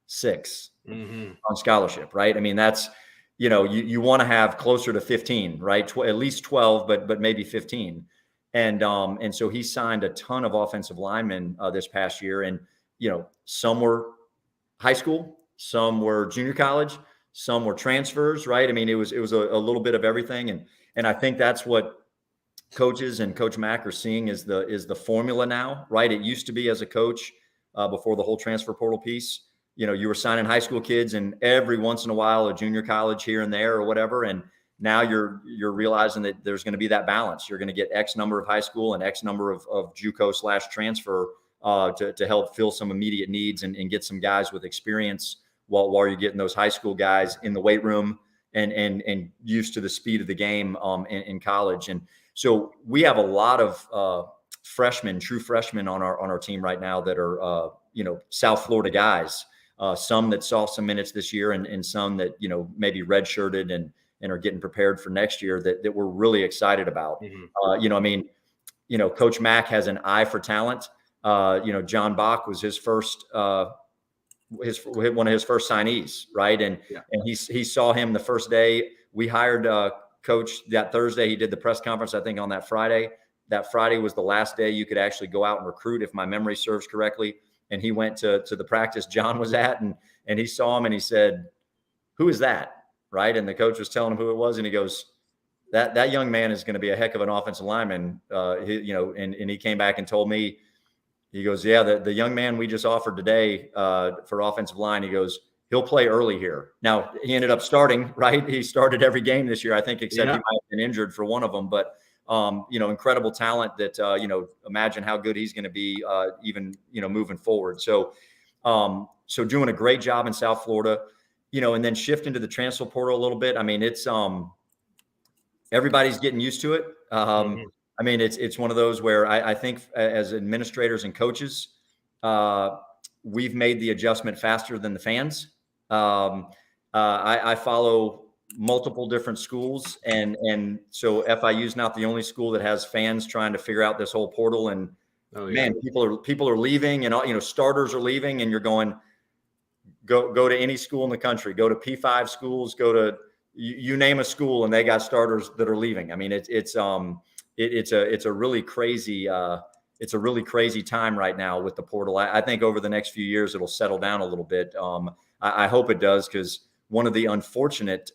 [SPEAKER 2] 6 on scholarship, right? I mean, that's, you want to have closer to 15, right? At least 12, but maybe 15. And so he signed a ton of offensive linemen this past year. And, some were high school, some were junior college, some were transfers, right? I mean, it was a little bit of everything. And I think that's what coaches and Coach Mack are seeing is the formula now, right? It used to be as a coach before the whole transfer portal piece, you were signing high school kids and every once in a while a junior college here and there or whatever. And now you're realizing that there's going to be that balance. You're going to get X number of high school and X number of JUCO/transfer to help fill some immediate needs and get some guys with experience while you're getting those high school guys in the weight room and used to the speed of the game in college. And so we have a lot of true freshmen on our team right now that are South Florida guys. Some that saw some minutes this year and some that maybe redshirted and are getting prepared for next year that we're really excited about. Coach Mack has an eye for talent. John Bach was his first one of his first signees, right? And he saw him the first day we hired Coach that Thursday. He did the press conference, I think, on that Friday. That Friday was the last day you could actually go out and recruit, if my memory serves correctly. And he went to the practice John was at, and he saw him and he said, "Who is that?" Right? And the coach was telling him who it was, and he goes, "That young man is going to be a heck of an offensive lineman." And he came back and told me, he goes, "Yeah, the young man we just offered today for offensive line," he goes, "he'll play early here." Now he ended up starting, right? He started every game this year, I think, except he might have been injured for one of them, but. Incredible talent that, imagine how good he's going to be even, moving forward. So doing a great job in South Florida, and then shift into the transfer portal a little bit. I mean, it's everybody's getting used to it. I mean, it's one of those where I think as administrators and coaches, we've made the adjustment faster than the fans. I follow multiple different schools. And so FIU is not the only school that has fans trying to figure out this whole portal. And man, people are leaving and, starters are leaving, and you're going, go to any school in the country, go to P5 schools, go to, you name a school and they got starters that are leaving. I mean, it's a really crazy time right now with the portal. I think over the next few years, it'll settle down a little bit. I hope it does, because one of the unfortunate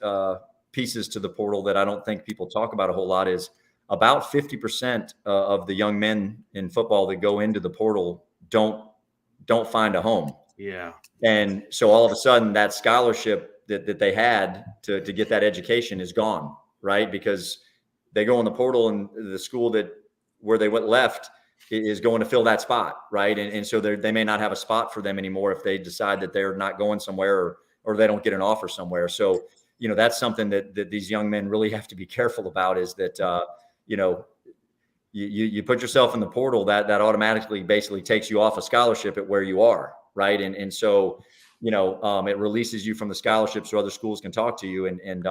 [SPEAKER 2] pieces to the portal that I don't think people talk about a whole lot is about 50% of the young men in football that go into the portal don't find a home.
[SPEAKER 1] Yeah.
[SPEAKER 2] And so all of a sudden that scholarship that they had to get that education is gone, right? Because they go in the portal and the school where they went left is going to fill that spot, right? And so they may not have a spot for them anymore if they decide that they're not going somewhere or they don't get an offer somewhere. So, that's something that these young men really have to be careful about, is that, you put yourself in the portal, that automatically basically takes you off a scholarship at where you are, right? And so, it releases you from the scholarship so other schools can talk to you. And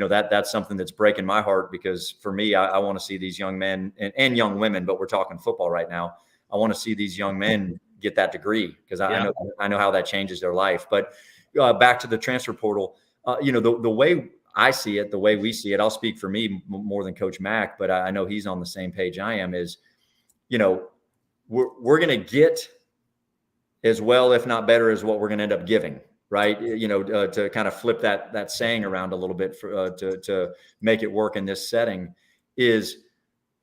[SPEAKER 2] that's something that's breaking my heart, because for me, I want to see these young men and young women, but we're talking football right now. I want to see these young men get that degree, because I know how that changes their life. But back to the transfer portal, the way I see it, the way we see it, I'll speak for me more than Coach Mack, but I know he's on the same page I am, is, we're going to get as well, if not better, as what we're going to end up giving. Right. To kind of flip that saying around a little bit to make it work in this setting is,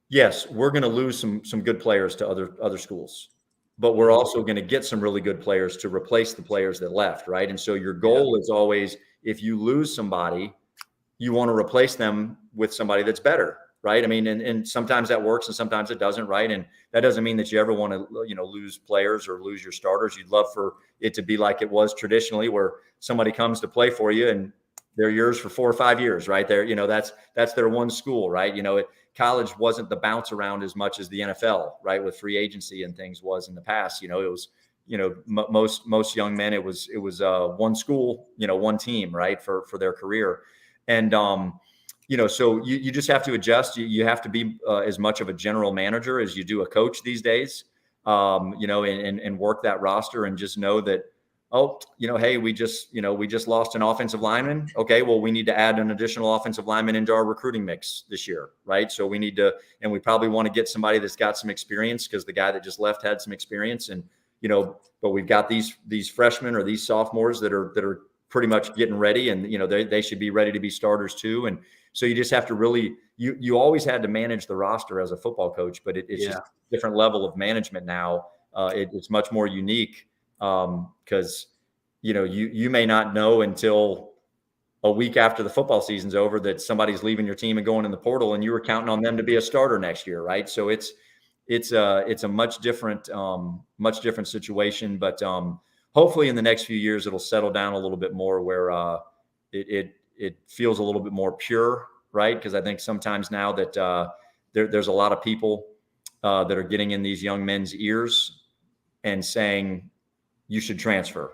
[SPEAKER 2] yes, we're going to lose some good players to other schools, but we're also going to get some really good players to replace the players that left. Right. And so your goal is always, if you lose somebody, you want to replace them with somebody that's better. Right. I mean, and sometimes that works and sometimes it doesn't. Right. And that doesn't mean that you ever want to, lose players or lose your starters. You'd love for it to be like it was traditionally, where somebody comes to play for you and they're yours for 4 or 5 years. Right there. That's their one school. Right. College wasn't the bounce around as much as the NFL, right, with free agency and things was in the past. It was, most young men, it was one school, one team, right, for their career. And, so you just have to adjust. You have to be as much of a general manager as you do a coach these days, and work that roster and just know that, hey, we just lost an offensive lineman. Okay, well, we need to add an additional offensive lineman into our recruiting mix this year, right? So we need to, and we probably want to get somebody that's got some experience, because the guy that just left had some experience, and but we've got these freshmen or these sophomores that are pretty much getting ready, and they should be ready to be starters too. And so you just have to really, you always had to manage the roster as a football coach, but it's just a different level of management now. It's much more unique, because you may not know until a week after the football season's over that somebody's leaving your team and going in the portal, and you were counting on them to be a starter next year, right? So it's a much different situation, but hopefully in the next few years it'll settle down a little bit more, where it feels a little bit more pure, right? Because I think sometimes now that there's a lot of people that are getting in these young men's ears and saying you should transfer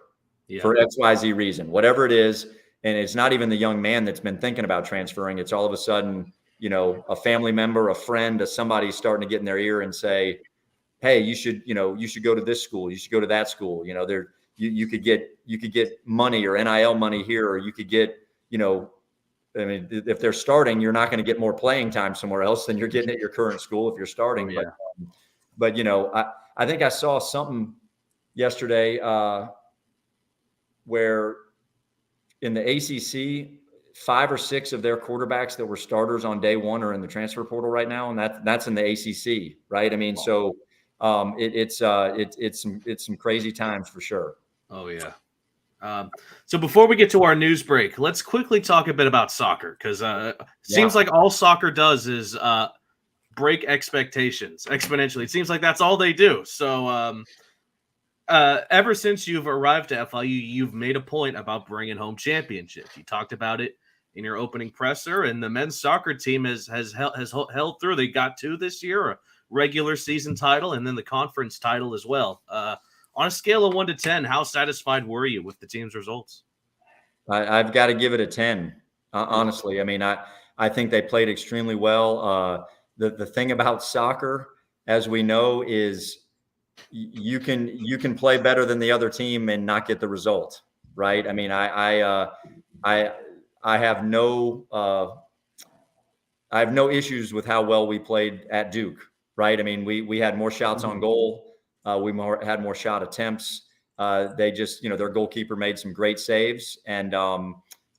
[SPEAKER 2] for XYZ reason, whatever it is. And it's not even the young man that's been thinking about transferring. It's all of a sudden, a family member, a friend, somebody starting to get in their ear and say, hey, you should go to this school. You should go to that school. You could get money or NIL money here, or you could get, if they're starting, you're not going to get more playing time somewhere else than you're getting at your current school if you're starting.
[SPEAKER 1] Yeah.
[SPEAKER 2] But I think I saw something yesterday where in the ACC, 5 or 6 of their quarterbacks that were starters on day one are in the transfer portal right now, and that's in the ACC, right? I mean, so it's some crazy times for sure.
[SPEAKER 1] Oh yeah. So before we get to our news break, let's quickly talk a bit about soccer, because seems like all soccer does is break expectations exponentially. It seems like that's all they do. So ever since you've arrived to FIU, you've made a point about bringing home championships. You talked about it in your opening presser, and the men's soccer team has held through. They got 2 this year, a regular season title and then the conference title as well. On a scale of 1 to 10, how satisfied were you with the team's results?
[SPEAKER 2] I've got to give it a 10, honestly. I mean, I think they played extremely well. The thing about soccer, as we know, is you can play better than the other team and not get the result, right? I mean, I have no issues with how well we played at Duke, right? I mean, we had more shots on goal. We had more shot attempts. They just, their goalkeeper made some great saves, and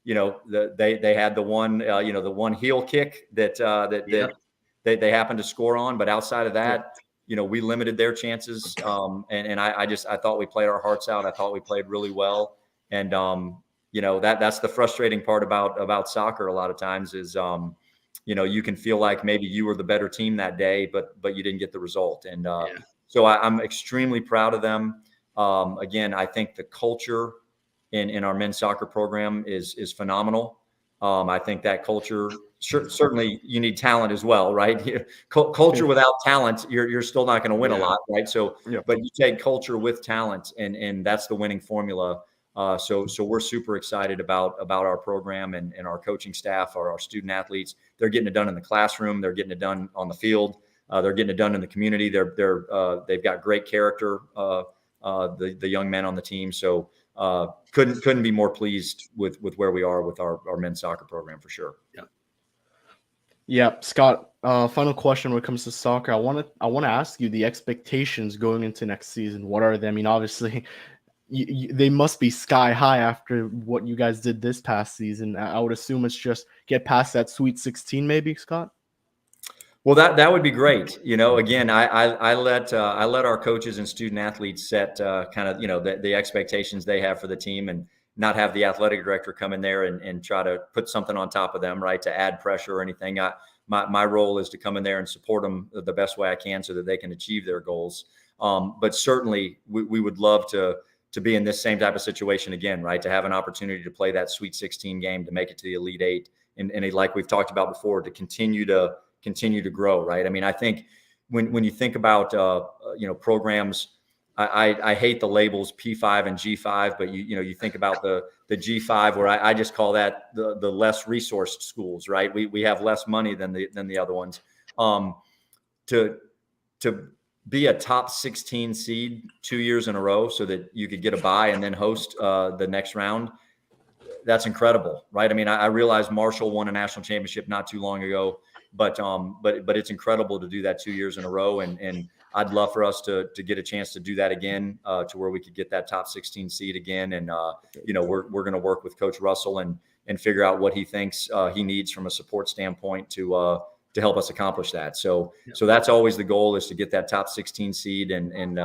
[SPEAKER 2] they had the one, the one heel kick that they happened to score on. But outside of that, we limited their chances. And I thought we played our hearts out. I thought we played really well. And that's the frustrating part about soccer a lot of times is, you can feel like maybe you were the better team that day, but you didn't get the result. And so I'm extremely proud of them. Again, I think the culture in our men's soccer program is phenomenal. I think that culture, certainly you need talent as well, right? Culture without talent, you're still not going to win a lot, right? So, but you take culture with talent, and that's the winning formula. So we're super excited about our program and our coaching staff, our student athletes. They're getting it done in the classroom. They're getting it done on the field. They're getting it done in the community. They've got great character. The young men on the team. So couldn't be more pleased with where we are with our men's soccer program for sure.
[SPEAKER 3] Yeah, Scott. Final question when it comes to soccer. I want to ask you the expectations going into next season. What are they? I mean, obviously, they must be sky high after what you guys did this past season. I would assume it's just get past that Sweet 16, maybe, Scott.
[SPEAKER 2] Well, that would be great. Again, I let our coaches and student athletes set kind of the expectations they have for the team, and not have the athletic director come in there and try to put something on top of them, right, to add pressure or anything. My role is to come in there and support them the best way I can so that they can achieve their goals. But certainly we would love to be in this same type of situation again, right, to have an opportunity to play that Sweet 16 game, to make it to the Elite Eight, and like we've talked about before, to continue to grow, right? I mean, I think when you think about programs, I hate the labels P5 and G5, but you think about the G5, where I just call that the less resourced schools, right? We have less money than the other ones. To be a top 16 seed 2 years in a row so that you could get a bye and then host the next round, that's incredible, right? I mean, I realize Marshall won a national championship not too long ago, but it's incredible to do that 2 years in a row. And I'd love for us to get a chance to do that again, to where we could get that top 16 seed again. And, we're going to work with Coach Russell and figure out what he thinks he needs from a support standpoint to help us accomplish that. So that's always the goal, is to get that top 16 seed and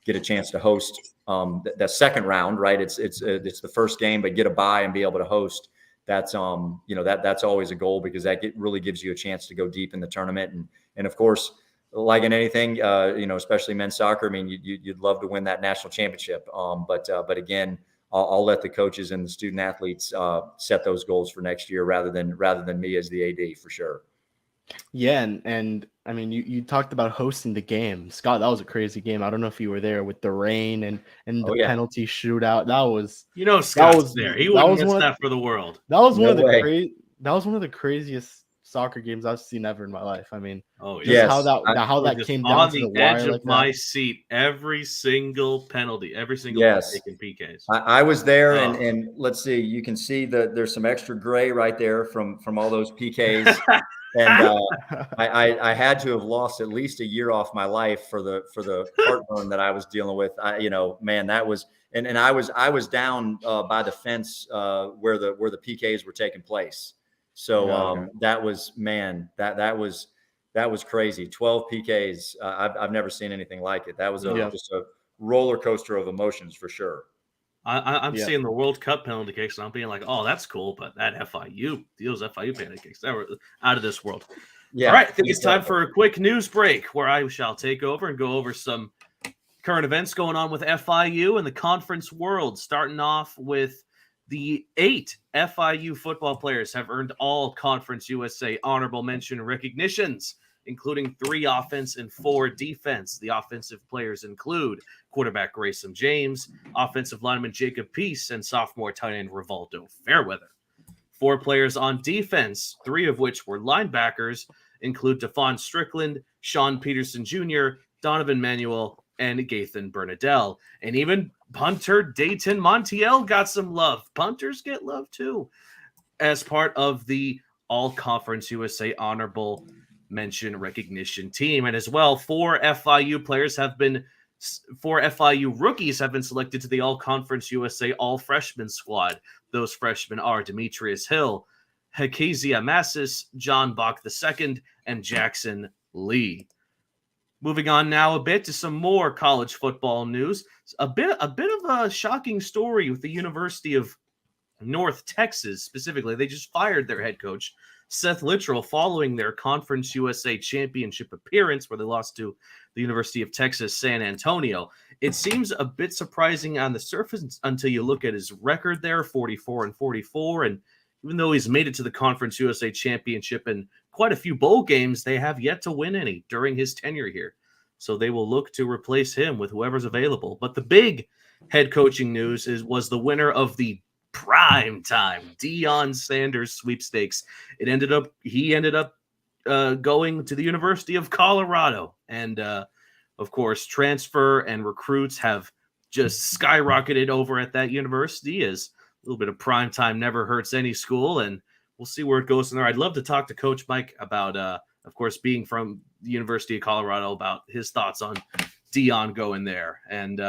[SPEAKER 2] get a chance to host that second round, right? It's the first game, but get a bye and be able to host. That's that's always a goal, because that really gives you a chance to go deep in the tournament. And of course, like in anything, especially men's soccer, I mean, you'd love to win that national championship. But again, I'll let the coaches and the student athletes set those goals for next year rather than me as the AD, for sure.
[SPEAKER 3] Yeah, and I mean, you talked about hosting the game, Scott. That was a crazy game. I don't know if you were there with the rain and the penalty shootout. That was,
[SPEAKER 1] Scott was there. He wouldn't miss that for the world.
[SPEAKER 3] That was one of the craziest soccer games I've seen ever in my life. I mean, how that came down
[SPEAKER 1] on
[SPEAKER 3] to
[SPEAKER 1] the
[SPEAKER 3] wire
[SPEAKER 1] edge
[SPEAKER 3] like
[SPEAKER 1] of my
[SPEAKER 3] that.
[SPEAKER 1] seat. Every single penalty, every single taking PKs.
[SPEAKER 2] I was there, and let's see. You can see that there's some extra gray right there from all those PKs. And I had to have lost at least a year off my life for the heartburn that I was dealing with. Man, that was, and I was down by the fence where the PKs were taking place. So that was, man, that was crazy. 12 PKs. I've never seen anything like it. That was just a roller coaster of emotions for sure.
[SPEAKER 1] I'm seeing the World Cup penalty kicks, and I'm being like, oh, that's cool. But that those FIU penalty kicks, that were out of this world. Yeah. All right. I think it's time for a quick news break, where I shall take over and go over some current events going on with FIU and the conference world, starting off with the 8 FIU football players have earned all Conference USA honorable mention recognitions, including 3 offense and 4 defense. The offensive players include quarterback Grayson James, offensive lineman Jacob Peace, and sophomore tight end Rivaldo Fairweather. 4 players on defense, 3 of which were linebackers, include Devon Strickland, Sean Peterson Jr., Donovan Manuel, and Gathan Bernadelle. And even punter Dayton Montiel got some love. Punters get love too, as part of the All-Conference USA honorable mention recognition team. And as well, 4 FIU rookies have been selected to the All-Conference USA All-Freshman squad. Those freshmen are Demetrius Hill, Hakezia Massis, John Bach II, and Jackson Lee. Moving on now a bit to some more college football news. A bit of a shocking story with the University of North Texas specifically, they just fired their head coach, Seth Littrell, following their Conference USA Championship appearance where they lost to the University of Texas San Antonio. It seems a bit surprising on the surface until you look at his record there, 44-44. And even though he's made it to the Conference USA Championship and quite a few bowl games, they have yet to win any during his tenure here. So they will look to replace him with whoever's available. But the big head coaching news was the winner of the prime time Deion Sanders sweepstakes. He ended up going to the University of Colorado, and of course, transfer and recruits have just skyrocketed over at that university. As a little bit of prime time never hurts any school, and we'll see where it goes from there. I'd love to talk to Coach Mike about, of course, being from the University of Colorado, about his thoughts on Deion going there. And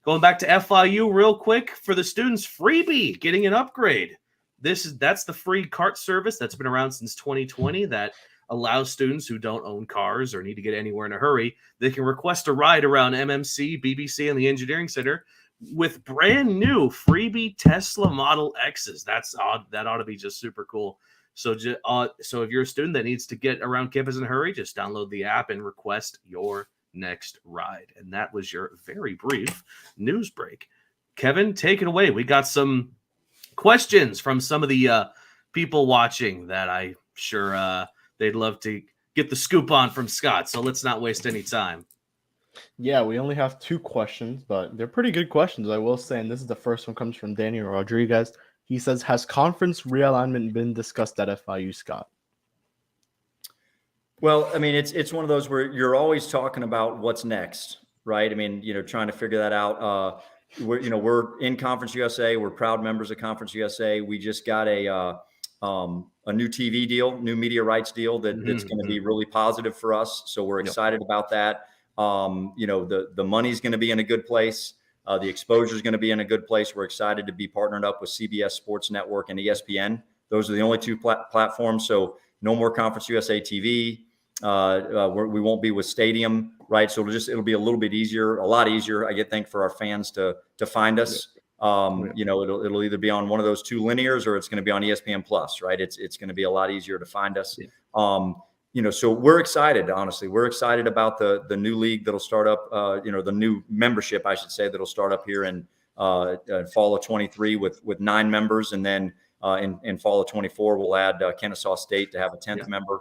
[SPEAKER 1] going back to FIU real quick, for the students, freebie, getting an upgrade. That's the free cart service that's been around since 2020 that allows students who don't own cars or need to get anywhere in a hurry, they can request a ride around MMC, BBC, and the Engineering Center with brand new freebie Tesla Model X's. That ought to be just super cool. So if you're a student that needs to get around campus in a hurry, just download the app and request your next ride. And that was your very brief news break. Kevin, take it away. We got some questions from some of the people watching that I'm sure they'd love to get the scoop on from Scott. So let's not waste any time.
[SPEAKER 3] Yeah, we only have 2 questions, but they're pretty good questions, I will say. And this is the first one, comes from Daniel Rodriguez. He says, has conference realignment been discussed at FIU, Scott?
[SPEAKER 2] Well, I mean, it's one of those where you're always talking about what's next, right? I mean, trying to figure that out. We're in Conference USA. We're proud members of Conference USA. We just got a new TV deal, new media rights deal that's going to be really positive for us. So we're excited about that. The money's going to be in a good place. The exposure is going to be in a good place. We're excited to be partnered up with CBS Sports Network and ESPN. Those are the only 2 platforms. So no more Conference USA TV. We won't be with Stadium, right? So it'll be a little bit easier, a lot easier, I think, for our fans to find us. It'll either be on one of those 2 linears or it's going to be on ESPN Plus, right? It's going to be a lot easier to find us. So we're excited, honestly. We're excited about the new league that'll start up, the new membership, I should say, that'll start up here in fall of 23 with 9 members. And then in fall of 24, we'll add Kennesaw State to have a 10th member.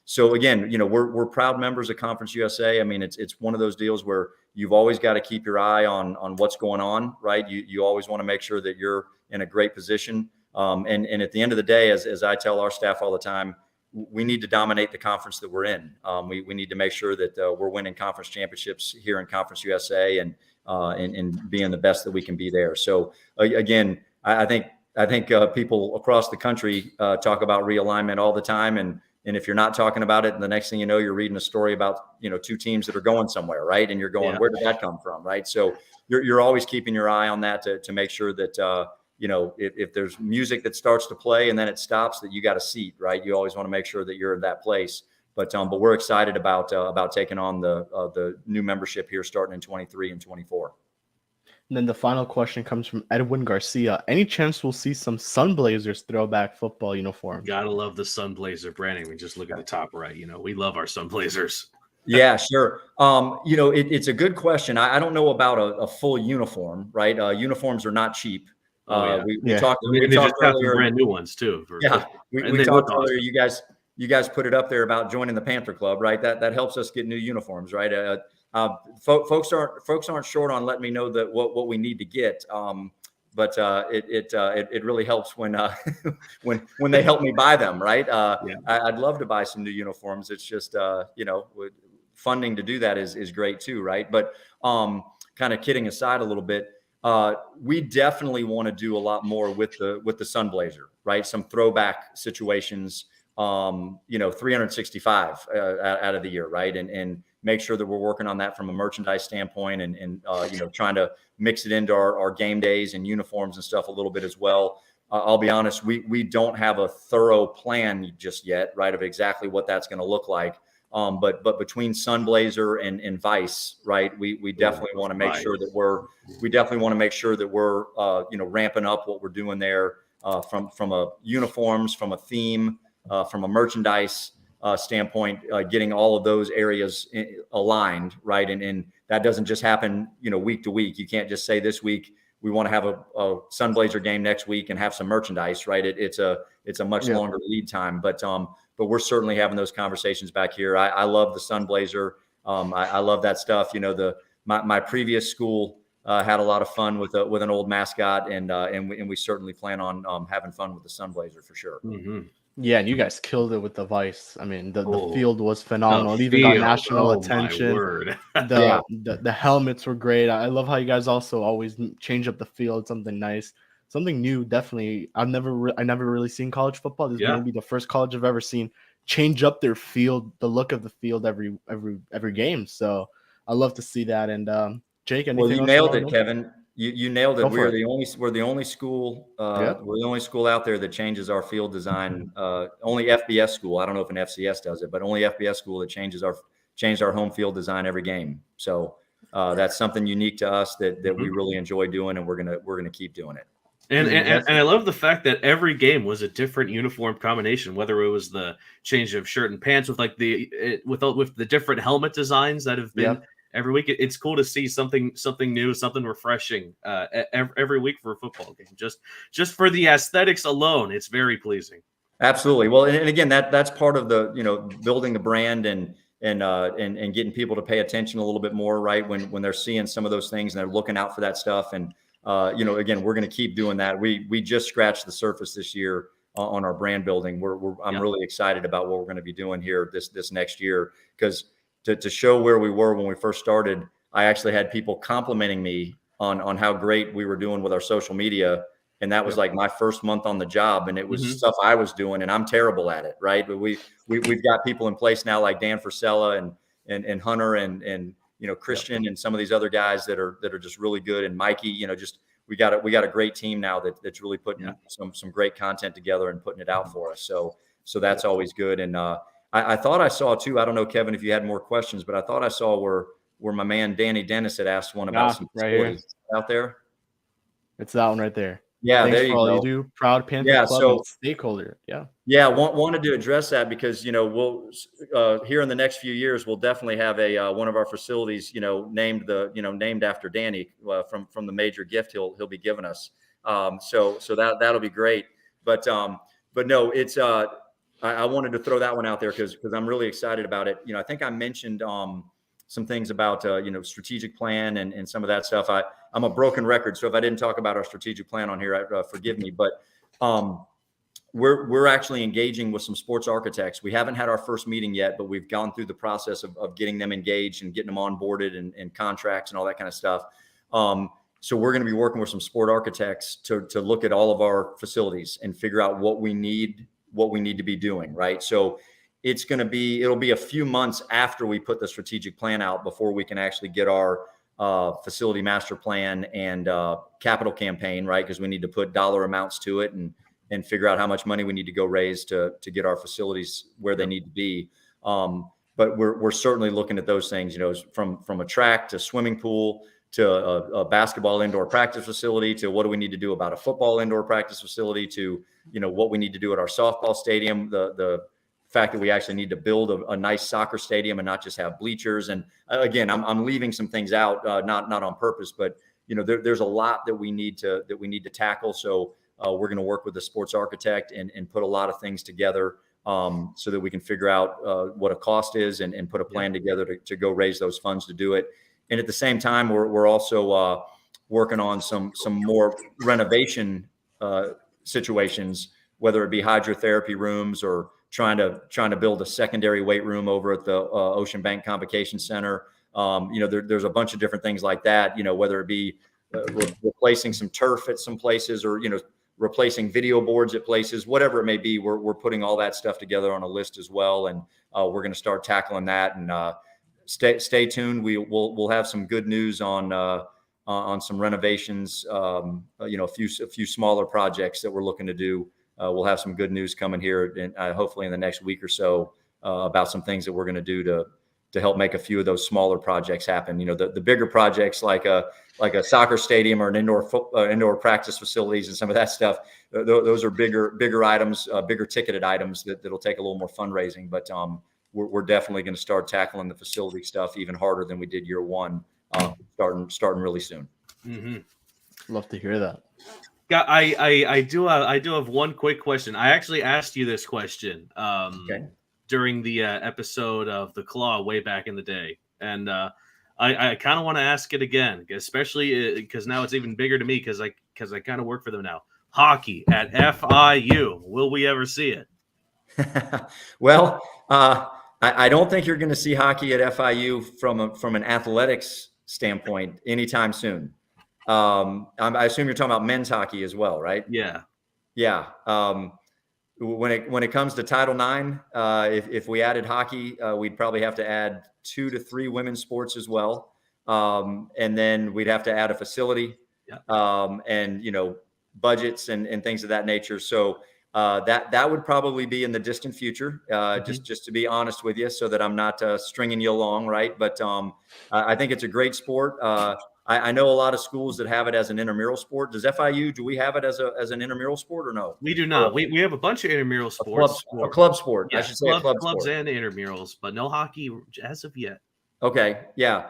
[SPEAKER 2] So again, we're proud members of Conference USA. I mean, it's one of those deals where you've always got to keep your eye on what's going on, right? You always want to make sure that you're in a great position. And at the end of the day, as I tell our staff all the time, we need to dominate the conference that we're in. We need to make sure that we're winning conference championships here in Conference USA and being the best that we can be there. So again, I think people across the country talk about realignment all the time, and if you're not talking about it, the next thing you know, you're reading a story about 2 teams that are going somewhere, right? And you're going, where did that come from, right? So you're always keeping your eye on that to make sure that if there's music that starts to play and then it stops, that you got a seat, right? You always want to make sure that you're in that place. But we're excited about taking on the new membership here starting in 23 and 24.
[SPEAKER 3] And then the final question comes from Edwin Garcia. Any chance we'll see some Sunblazers throwback football uniforms?
[SPEAKER 1] Gotta love the Sunblazer branding. We just look at the top right. We love our Sunblazers.
[SPEAKER 2] Yeah, sure. It's a good question. I don't know about a full uniform, right? Uniforms are not cheap. We talked earlier,
[SPEAKER 1] brand new ones too.
[SPEAKER 2] We talked earlier. You guys put it up there about joining the Panther Club, right? That helps us get new uniforms, right? Folks aren't short on letting me know that what we need to get. But it really helps when they help me buy them, right? I'd love to buy some new uniforms. It's just funding to do that is great too, right? But kind of kidding aside a little bit, we definitely want to do a lot more with the Sunblazer, right? Some throwback situations, 365 out of the year, right? And make sure that we're working on that from a merchandise standpoint and trying to mix it into our game days and uniforms and stuff a little bit as well. I'll be honest, we don't have a thorough plan just yet, right, of exactly what that's going to look like. But between Sunblazer and Vice, right, we definitely want to make sure that we're ramping up what we're doing there from a uniforms, from a theme, from a merchandise standpoint, getting all of those areas aligned, right? And that doesn't just happen, week to week. You can't just say this week we want to have a Sunblazer game next week and have some merchandise, right? It's a much longer lead time, but we're certainly having those conversations back here. I love the Sunblazer. I love that stuff. My previous school had a lot of fun with an old mascot, and we certainly plan on having fun with the Sunblazer for sure.
[SPEAKER 1] Mm-hmm.
[SPEAKER 3] Yeah, and you guys killed it with the Vice. I mean, the field was phenomenal. It even got national attention. The helmets were great. I love how you guys also always change up the field, something nice, something new. Definitely, I never really seen college football. This is maybe the first college I've ever seen change up their field, the look of the field every game. So I love to see that. And Jake, anything?
[SPEAKER 2] Well, you nailed it, Kevin. You nailed it. We're the only school. We're the only school out there that changes our field design. Only FBS school. I don't know if an FCS does it, but only FBS school that changed our home field design every game. So that's something unique to us that we really enjoy doing, and we're gonna keep doing it.
[SPEAKER 1] And I love the fact that every game was a different uniform combination, whether it was the change of shirt and pants with with the different helmet designs that have been. Every week, it's cool to see something new, something refreshing every week for a football game. Just for the aesthetics alone, it's very pleasing.
[SPEAKER 2] Absolutely. Well, and again, that's part of the building the brand and getting people to pay attention a little bit more, right? When they're seeing some of those things and they're looking out for that stuff. And again, we're going to keep doing that. We just scratched the surface this year on our brand building. I'm really excited about what we're going to be doing here this next year, because to show where we were when we first started, I actually had people complimenting me on how great we were doing with our social media. And that was like my first month on the job. And it was stuff I was doing, and I'm terrible at it. Right. But we've got people in place now like Dan Frisella and Hunter and Christian and some of these other guys that are just really good. And Mikey, we got a great team now that's really putting some great content together and putting it out for us. So that's always good. And, I thought I saw too. I don't know, Kevin, if you had more questions, but I thought I saw where my man Danny Dennis had asked one about some facilities out there.
[SPEAKER 3] It's that one right there.
[SPEAKER 2] Yeah,
[SPEAKER 3] thanks
[SPEAKER 2] there you
[SPEAKER 3] for all
[SPEAKER 2] go.
[SPEAKER 3] You do, proud Panther Club and stakeholder.
[SPEAKER 2] Wanted to address that because we'll here in the next few years we'll definitely have one of our facilities named after Danny from the major gift he'll be giving us. So that'll be great. But no, it's I wanted to throw that one out there because I'm really excited about it. I think I mentioned some things about strategic plan and some of that stuff. I'm a broken record, so if I didn't talk about our strategic plan on here, forgive me. But we're actually engaging with some sports architects. We haven't had our first meeting yet, but we've gone through the process of getting them engaged and getting them onboarded and contracts and all that kind of stuff. So we're going to be working with some sport architects to look at all of our facilities and figure out what we need to be doing, right? So it'll be a few months after we put the strategic plan out before we can actually get our facility master plan and capital campaign, right? Because we need to put dollar amounts to it and figure out how much money we need to go raise to get our facilities where they need to be. But we're certainly looking at those things, from a track to swimming pool to a basketball indoor practice facility, to what do we need to do about a football indoor practice facility, to what we need to do at our softball stadium, the fact that we actually need to build a nice soccer stadium and not just have bleachers. And again, I'm leaving some things out, not on purpose, but there's a lot that we need to tackle. So we're going to work with the sports architect and put a lot of things together so that we can figure out what a cost is and put a plan together to go raise those funds to do it. And at the same time, we're also working on some more renovation situations, whether it be hydrotherapy rooms or trying to build a secondary weight room over at the Ocean Bank Convocation Center. There's a bunch of different things like that, whether it be replacing some turf at some places or, replacing video boards at places, whatever it may be. We're putting all that stuff together on a list as well. And we're going to start tackling that, and stay tuned. We'll have some good news on some renovations, a few smaller projects that we're looking to do. We'll have some good news coming here, and hopefully in the next week or so about some things that we're going to do to help make a few of those smaller projects happen. You know, the bigger projects like a soccer stadium or an indoor practice facilities and some of that stuff. Those are bigger items, bigger ticketed items that'll take a little more fundraising. But we're definitely going to start tackling the facility stuff even harder than we did year one, starting really soon.
[SPEAKER 1] Mm-hmm.
[SPEAKER 3] Love to hear that.
[SPEAKER 1] Yeah, I do have one quick question. I actually asked you this question during the episode of The Claw way back in the day, and I kind of want to ask it again, especially because now it's even bigger to me because I kind of work for them now. Hockey at FIU, will we ever see it?
[SPEAKER 2] Well, I don't think you're going to see hockey at FIU from an athletics standpoint anytime soon. I assume you're talking about men's hockey as well, right?
[SPEAKER 1] Yeah.
[SPEAKER 2] Yeah. When it comes to Title IX, if we added hockey, we'd probably have to add 2 to 3 women's sports as well, and then we'd have to add a facility, and budgets and things of that nature. So that would probably be in the distant future. Just to be honest with you, so that I'm not stringing you along, right? But I think it's a great sport. I know a lot of schools that have it as an intramural sport. Does FIU, do we have it as an intramural sport or no?
[SPEAKER 1] We do not. We have a bunch of intramural sports.
[SPEAKER 2] A club sport.
[SPEAKER 1] Yeah,
[SPEAKER 2] I should say clubs
[SPEAKER 1] sport. And intramurals, but no hockey as of yet.
[SPEAKER 2] Okay. Yeah.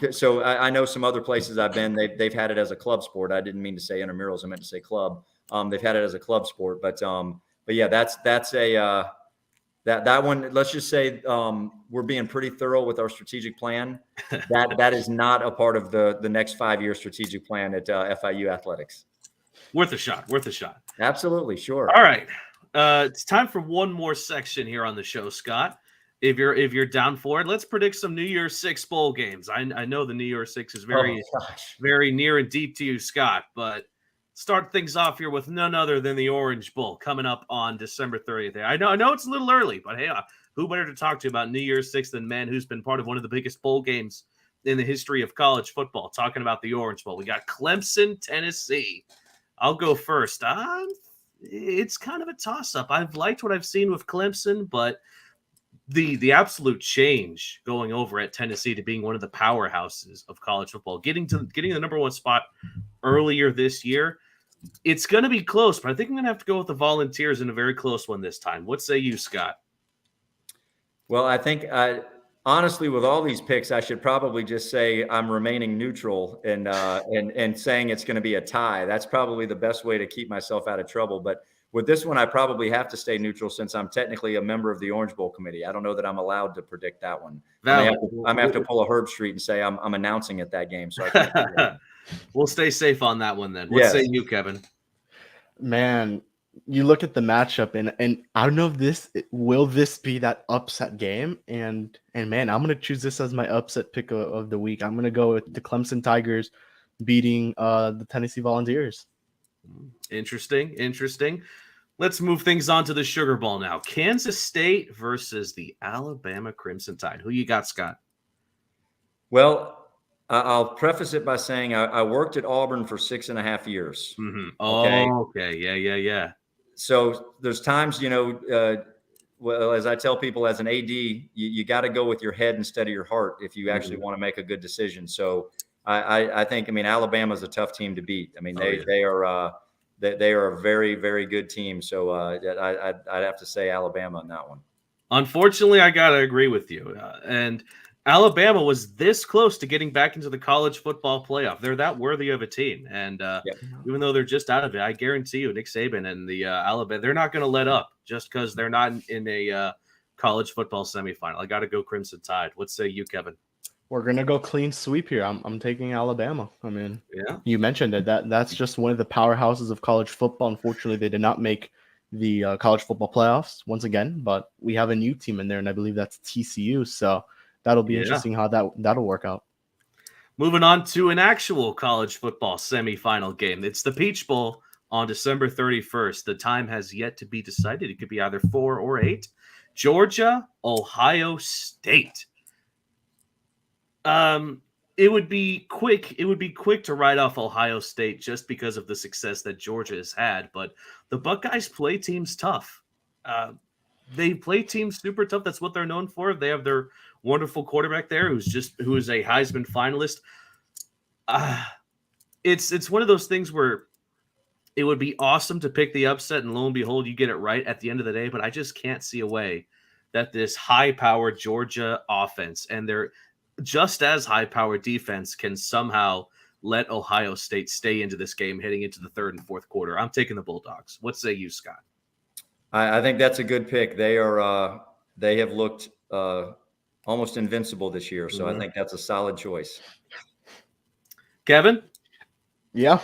[SPEAKER 2] So I know some other places I've been, they've had it as a club sport. I didn't mean to say intramurals. I meant to say club. They've had it as a club sport, but yeah, that's a, that one, let's just say we're being pretty thorough with our strategic plan. That is not a part of the next 5-year strategic plan at FIU athletics.
[SPEAKER 1] Worth a shot.
[SPEAKER 2] Absolutely. Sure.
[SPEAKER 1] All right. It's time for one more section here on the show, Scott. If you're down for it, let's predict some New Year's 6 bowl games. I know the New Year's 6 is very near and deep to you, Scott, but start things off here with none other than the Orange Bowl coming up on December 30th. I know it's a little early, but hey, who better to talk to about New Year's 6 than man who's been part of one of the biggest bowl games in the history of college football, talking about the Orange Bowl. We got Clemson, Tennessee. I'll go first. It's kind of a toss-up. I've liked what I've seen with Clemson, but the absolute change going over at Tennessee to being one of the powerhouses of college football, getting the number 1 spot earlier this year, it's going to be close, but I think I'm going to have to go with the Volunteers in a very close one this time. What say you, Scott?
[SPEAKER 2] Well, I think honestly, with all these picks, I should probably just say I'm remaining neutral and saying it's going to be a tie. That's probably the best way to keep myself out of trouble. But with this one, I probably have to stay neutral since I'm technically a member of the Orange Bowl committee. I don't know that I'm allowed to predict that one. I'm going to have to pull a Herb Street and say I'm announcing at that game. So I can't do that.
[SPEAKER 1] We'll stay safe on that one then. What say you, Kevin?
[SPEAKER 3] Man, you look at the matchup and I don't know if will this be that upset game, and man, I'm gonna choose this as my upset pick of the week. I'm gonna go with the Clemson Tigers beating the Tennessee Volunteers.
[SPEAKER 1] Interesting. Let's move things on to the Sugar Bowl now. Kansas State versus the Alabama Crimson Tide. Who you got, Scott?
[SPEAKER 2] Well, I'll preface it by saying I worked at Auburn for 6.5 years.
[SPEAKER 1] Mm-hmm. Oh, okay. Yeah.
[SPEAKER 2] So there's times, well, as I tell people as an AD, you got to go with your head instead of your heart if you actually want to make a good decision. So I think, Alabama's a tough team to beat. They are a very, very good team. So I'd have to say Alabama on that one. Unfortunately,
[SPEAKER 1] I got to agree with you. And Alabama was this close to getting back into the college football playoff. They're that worthy of a team. And even though they're just out of it, I guarantee you Nick Saban and the Alabama, they're not going to let up just because they're not in a college football semifinal. I got to go Crimson Tide. What say you, Kevin?
[SPEAKER 3] We're going to go clean sweep here. I'm taking Alabama. You mentioned it. That's just one of the powerhouses of college football. Unfortunately, they did not make the college football playoffs once again, but we have a new team in there, and I believe that's TCU. So that'll be interesting how that'll work out.
[SPEAKER 1] Moving on to an actual college football semifinal game. It's the Peach Bowl on December 31st. The time has yet to be decided. It could be either 4 or 8. Georgia, Ohio State. It would be quick. It would be quick to write off Ohio State just because of the success that Georgia has had. But the Buckeyes play teams tough. they play teams super tough. That's what they're known for. They have their wonderful quarterback there who is a Heisman finalist. It's one of those things where it would be awesome to pick the upset, and lo and behold, you get it right at the end of the day. But I just can't see a way that this high-powered Georgia offense and their just as high-powered defense can somehow let Ohio State stay into this game heading into the third and fourth quarter. I'm taking the Bulldogs. What say you, Scott?
[SPEAKER 2] I think that's a good pick. They have looked almost invincible this year, so I think that's a solid choice.
[SPEAKER 1] Kevin?
[SPEAKER 3] Yeah,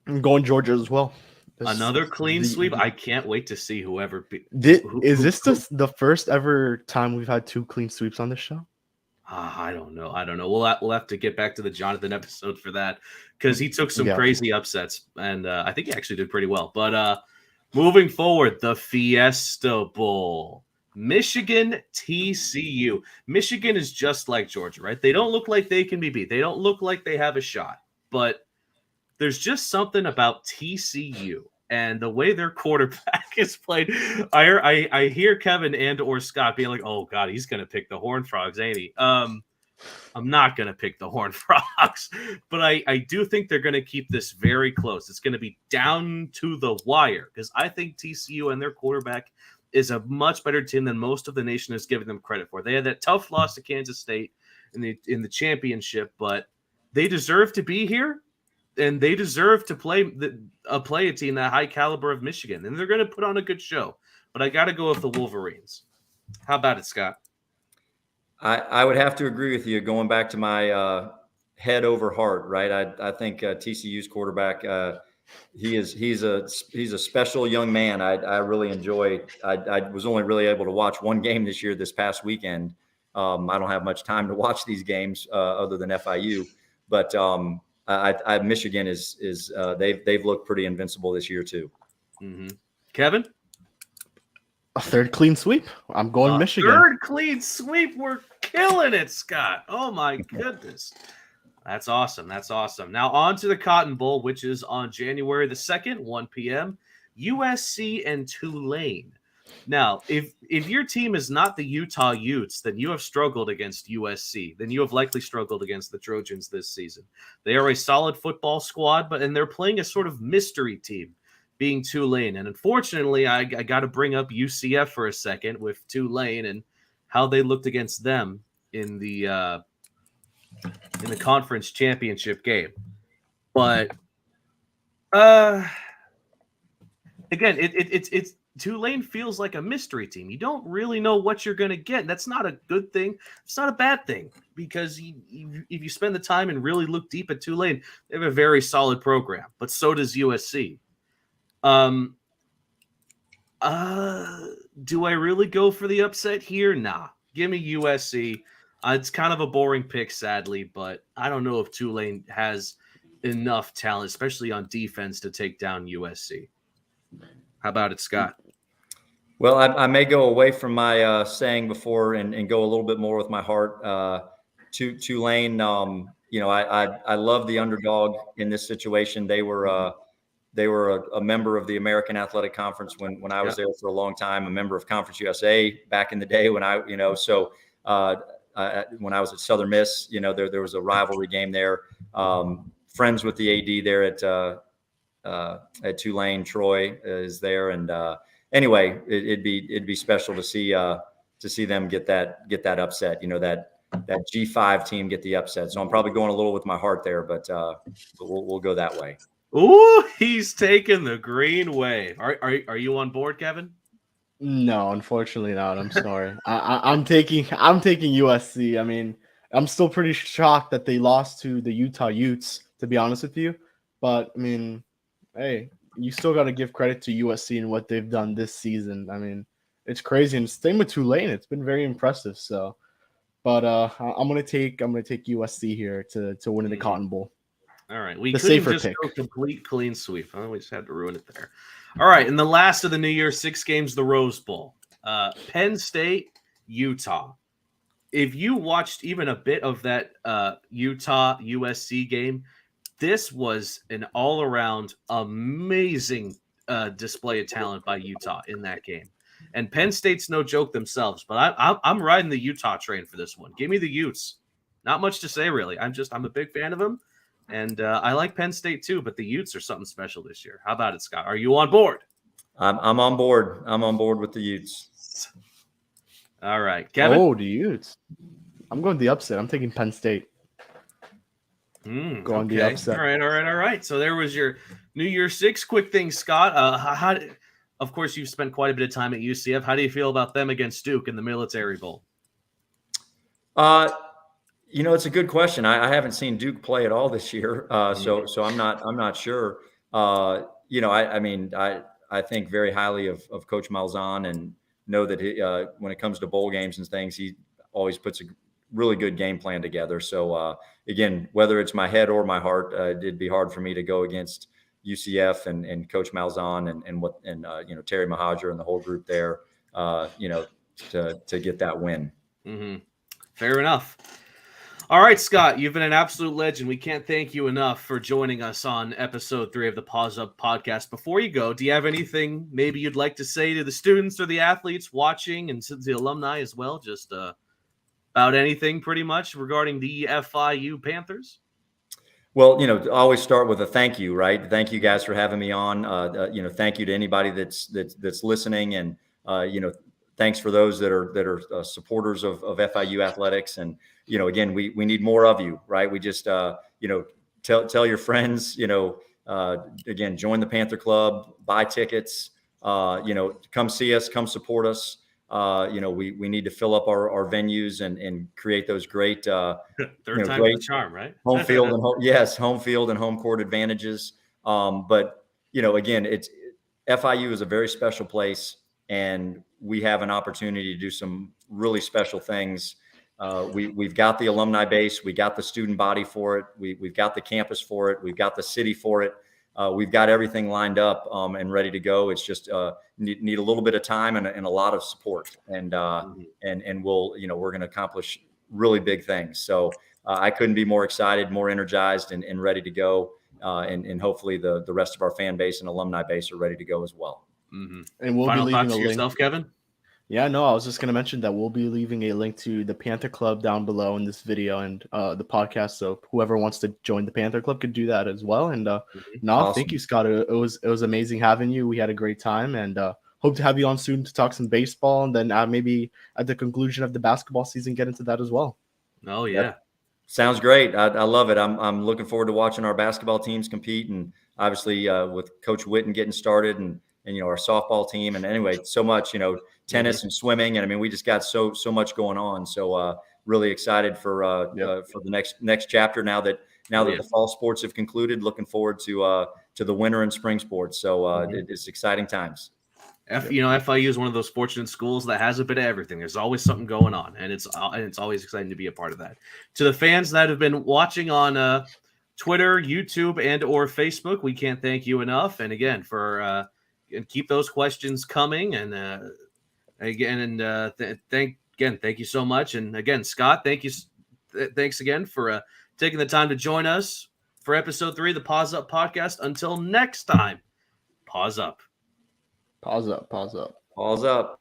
[SPEAKER 3] I'm going Georgia as well.
[SPEAKER 1] Another clean sweep. I can't wait to see whoever.
[SPEAKER 3] Is this the first ever time we've had 2 clean sweeps on this show?
[SPEAKER 1] I don't know. We'll have to get back to the Jonathan episode for that because he took some crazy upsets, and I think he actually did pretty well. But moving forward, the Fiesta Bowl. Michigan, TCU. Michigan is just like Georgia, right? They don't look like they can be beat. They don't look like they have a shot. But there's just something about TCU and the way their quarterback is played. I hear Kevin and or Scott being like, oh, God, he's going to pick the Horned Frogs, ain't he? I'm not going to pick the Horned Frogs. But I do think they're going to keep this very close. It's going to be down to the wire because I think TCU and their quarterback is a much better team than most of the nation has given them credit for. They had that tough loss to Kansas State in the championship, but they deserve to be here, and they deserve to play a team that high caliber of Michigan, and they're going to put on a good show. But I got to go with the Wolverines. How about it, Scott?
[SPEAKER 2] I would have to agree with you. Going back to my head over heart, right? I think TCU's quarterback. He's a special young man. I really enjoy. I was only really able to watch one game this past weekend. I don't have much time to watch these games other than FIU, but Michigan is they've looked pretty invincible this year too.
[SPEAKER 1] Mm-hmm. Kevin,
[SPEAKER 3] a third clean sweep. I'm going Michigan.
[SPEAKER 1] Third clean sweep. We're killing it, Scott. Oh my goodness. That's awesome. That's awesome. Now on to the Cotton Bowl, which is on January the 2nd, 1 p.m. USC and Tulane. Now, if your team is not the Utah Utes, then you have struggled against USC. Then you have likely struggled against the Trojans this season. They are a solid football squad, and they're playing a sort of mystery team, being Tulane. And unfortunately, I got to bring up UCF for a second with Tulane and how they looked against them in the conference championship game. But again, it's Tulane feels like a mystery team. You don't really know what you're going to get. That's not a good thing. It's not a bad thing because if you spend the time and really look deep at Tulane, they have a very solid program, but so does USC. Do I really go for the upset here? Nah. Give me USC. It's kind of a boring pick, sadly, but I don't know if Tulane has enough talent, especially on defense, to take down USC. How about it, Scott?
[SPEAKER 2] Well, I may go away from my saying before and go a little bit more with my heart. Tulane, I love the underdog in this situation. They were a member of the American Athletic Conference when I was there for a long time, a member of Conference USA back in the day when when I was at Southern Miss, there was a rivalry game there. Friends with the AD there at Tulane, Troy is there, and anyway, it'd be special to see them get that upset. That G5 team get the upset. So I'm probably going a little with my heart there, but we'll go that way.
[SPEAKER 1] Ooh, he's taking the green wave. Are you on board, Kevin?
[SPEAKER 3] No, unfortunately not. I'm sorry. I'm taking USC. I mean, I'm still pretty shocked that they lost to the Utah Utes, to be honest with you. But I mean, hey, you still got to give credit to USC and what they've done this season. I mean, it's crazy. And same with Tulane. It's been very impressive. So, but I'm gonna take USC here to win in the Cotton Bowl.
[SPEAKER 1] All right, we couldn't just go complete clean sweep. Oh, we just had to ruin it there. All right, and the last of the New Year's 6 games, the Rose Bowl. Penn State, Utah. If you watched even a bit of that Utah-USC game, this was an all-around amazing display of talent by Utah in that game. And Penn State's no joke themselves, but I'm riding the Utah train for this one. Give me the Utes. Not much to say, really. I'm a big fan of them, and I like Penn State too. But the Utes are something special this year. How about it, Scott? Are you on board?
[SPEAKER 2] I'm on board. I'm on board with the Utes.
[SPEAKER 1] All right, Kevin.
[SPEAKER 3] Oh, the Utes. I'm going the upset. I'm taking Penn State. Going the upset.
[SPEAKER 1] All right. So there was your New Year's Six. Quick thing, Scott. Of course, you've spent quite a bit of time at UCF. How do you feel about them against Duke in the Military Bowl?
[SPEAKER 2] It's a good question. I haven't seen Duke play at all this year, so I'm not sure. I think very highly of Coach Malzahn, and know that when it comes to bowl games and things, he always puts a really good game plan together. So again, whether it's my head or my heart, it'd be hard for me to go against UCF and Coach Malzahn and Terry Mahajer and the whole group there, to get that win.
[SPEAKER 1] Mm-hmm. Fair enough. All right, Scott, you've been an absolute legend. We can't thank you enough for joining us on episode 3 of the Paws Up podcast. Before you go, do you have anything maybe you'd like to say to the students or the athletes watching, and to the alumni as well? Just about anything pretty much regarding the FIU Panthers?
[SPEAKER 2] Well, always start with a thank you, right? Thank you guys for having me on. Thank you to anybody that's listening, and thanks for those that are supporters of FIU athletics. And again, we need more of you, right? We just tell your friends, again, join the Panther Club, buy tickets, come see us, come support us. We need to fill up our venues and create those great
[SPEAKER 1] third time
[SPEAKER 2] great
[SPEAKER 1] the charm, right?
[SPEAKER 2] home field and home court advantages. But again, FIU is a very special place, and we have an opportunity to do some really special things. We've got the alumni base, we got the student body for it, we've got the campus for it, we've got the city for it. We've got everything lined up and ready to go. It's just need a little bit of time and a lot of support, and we'll we're going to accomplish really big things. So I couldn't be more excited, more energized, and ready to go. And hopefully the rest of our fan base and alumni base are ready to go as well.
[SPEAKER 1] Mm-hmm.
[SPEAKER 3] And we'll
[SPEAKER 1] Final
[SPEAKER 3] be leaving
[SPEAKER 1] thoughts
[SPEAKER 3] a
[SPEAKER 1] to
[SPEAKER 3] link.
[SPEAKER 1] yourself, Kevin?
[SPEAKER 3] Yeah, no, I was just going to mention that we'll be leaving a link to the Panther Club down below in this video and the podcast. So whoever wants to join the Panther Club could do that as well. And
[SPEAKER 2] Awesome.
[SPEAKER 3] Thank you, Scott. It was amazing having you. We had a great time, and hope to have you on soon to talk some baseball, and then maybe at the conclusion of the basketball season, get into that as well.
[SPEAKER 1] Oh, yeah.
[SPEAKER 2] Yep. Sounds great. I love it. I'm looking forward to watching our basketball teams compete, and obviously with Coach Witten getting started, and our softball team, and anyway, so much, tennis and swimming, and I mean, we just got so much going on. So really excited for the next chapter now that the fall sports have concluded. Looking forward to the winter and spring sports. So it's exciting times.
[SPEAKER 1] FIU is one of those fortunate schools that has a bit of everything. There's always something going on, and it's always exciting to be a part of that. To the fans that have been watching on Twitter, YouTube, and or Facebook, we can't thank you enough. And again, for and keep those questions coming. And thank you so much. And again, Scott, thanks again for taking the time to join us for episode 3 of the Paws Up podcast. Until next time, Paws Up.
[SPEAKER 3] Paws up.
[SPEAKER 2] Paws up.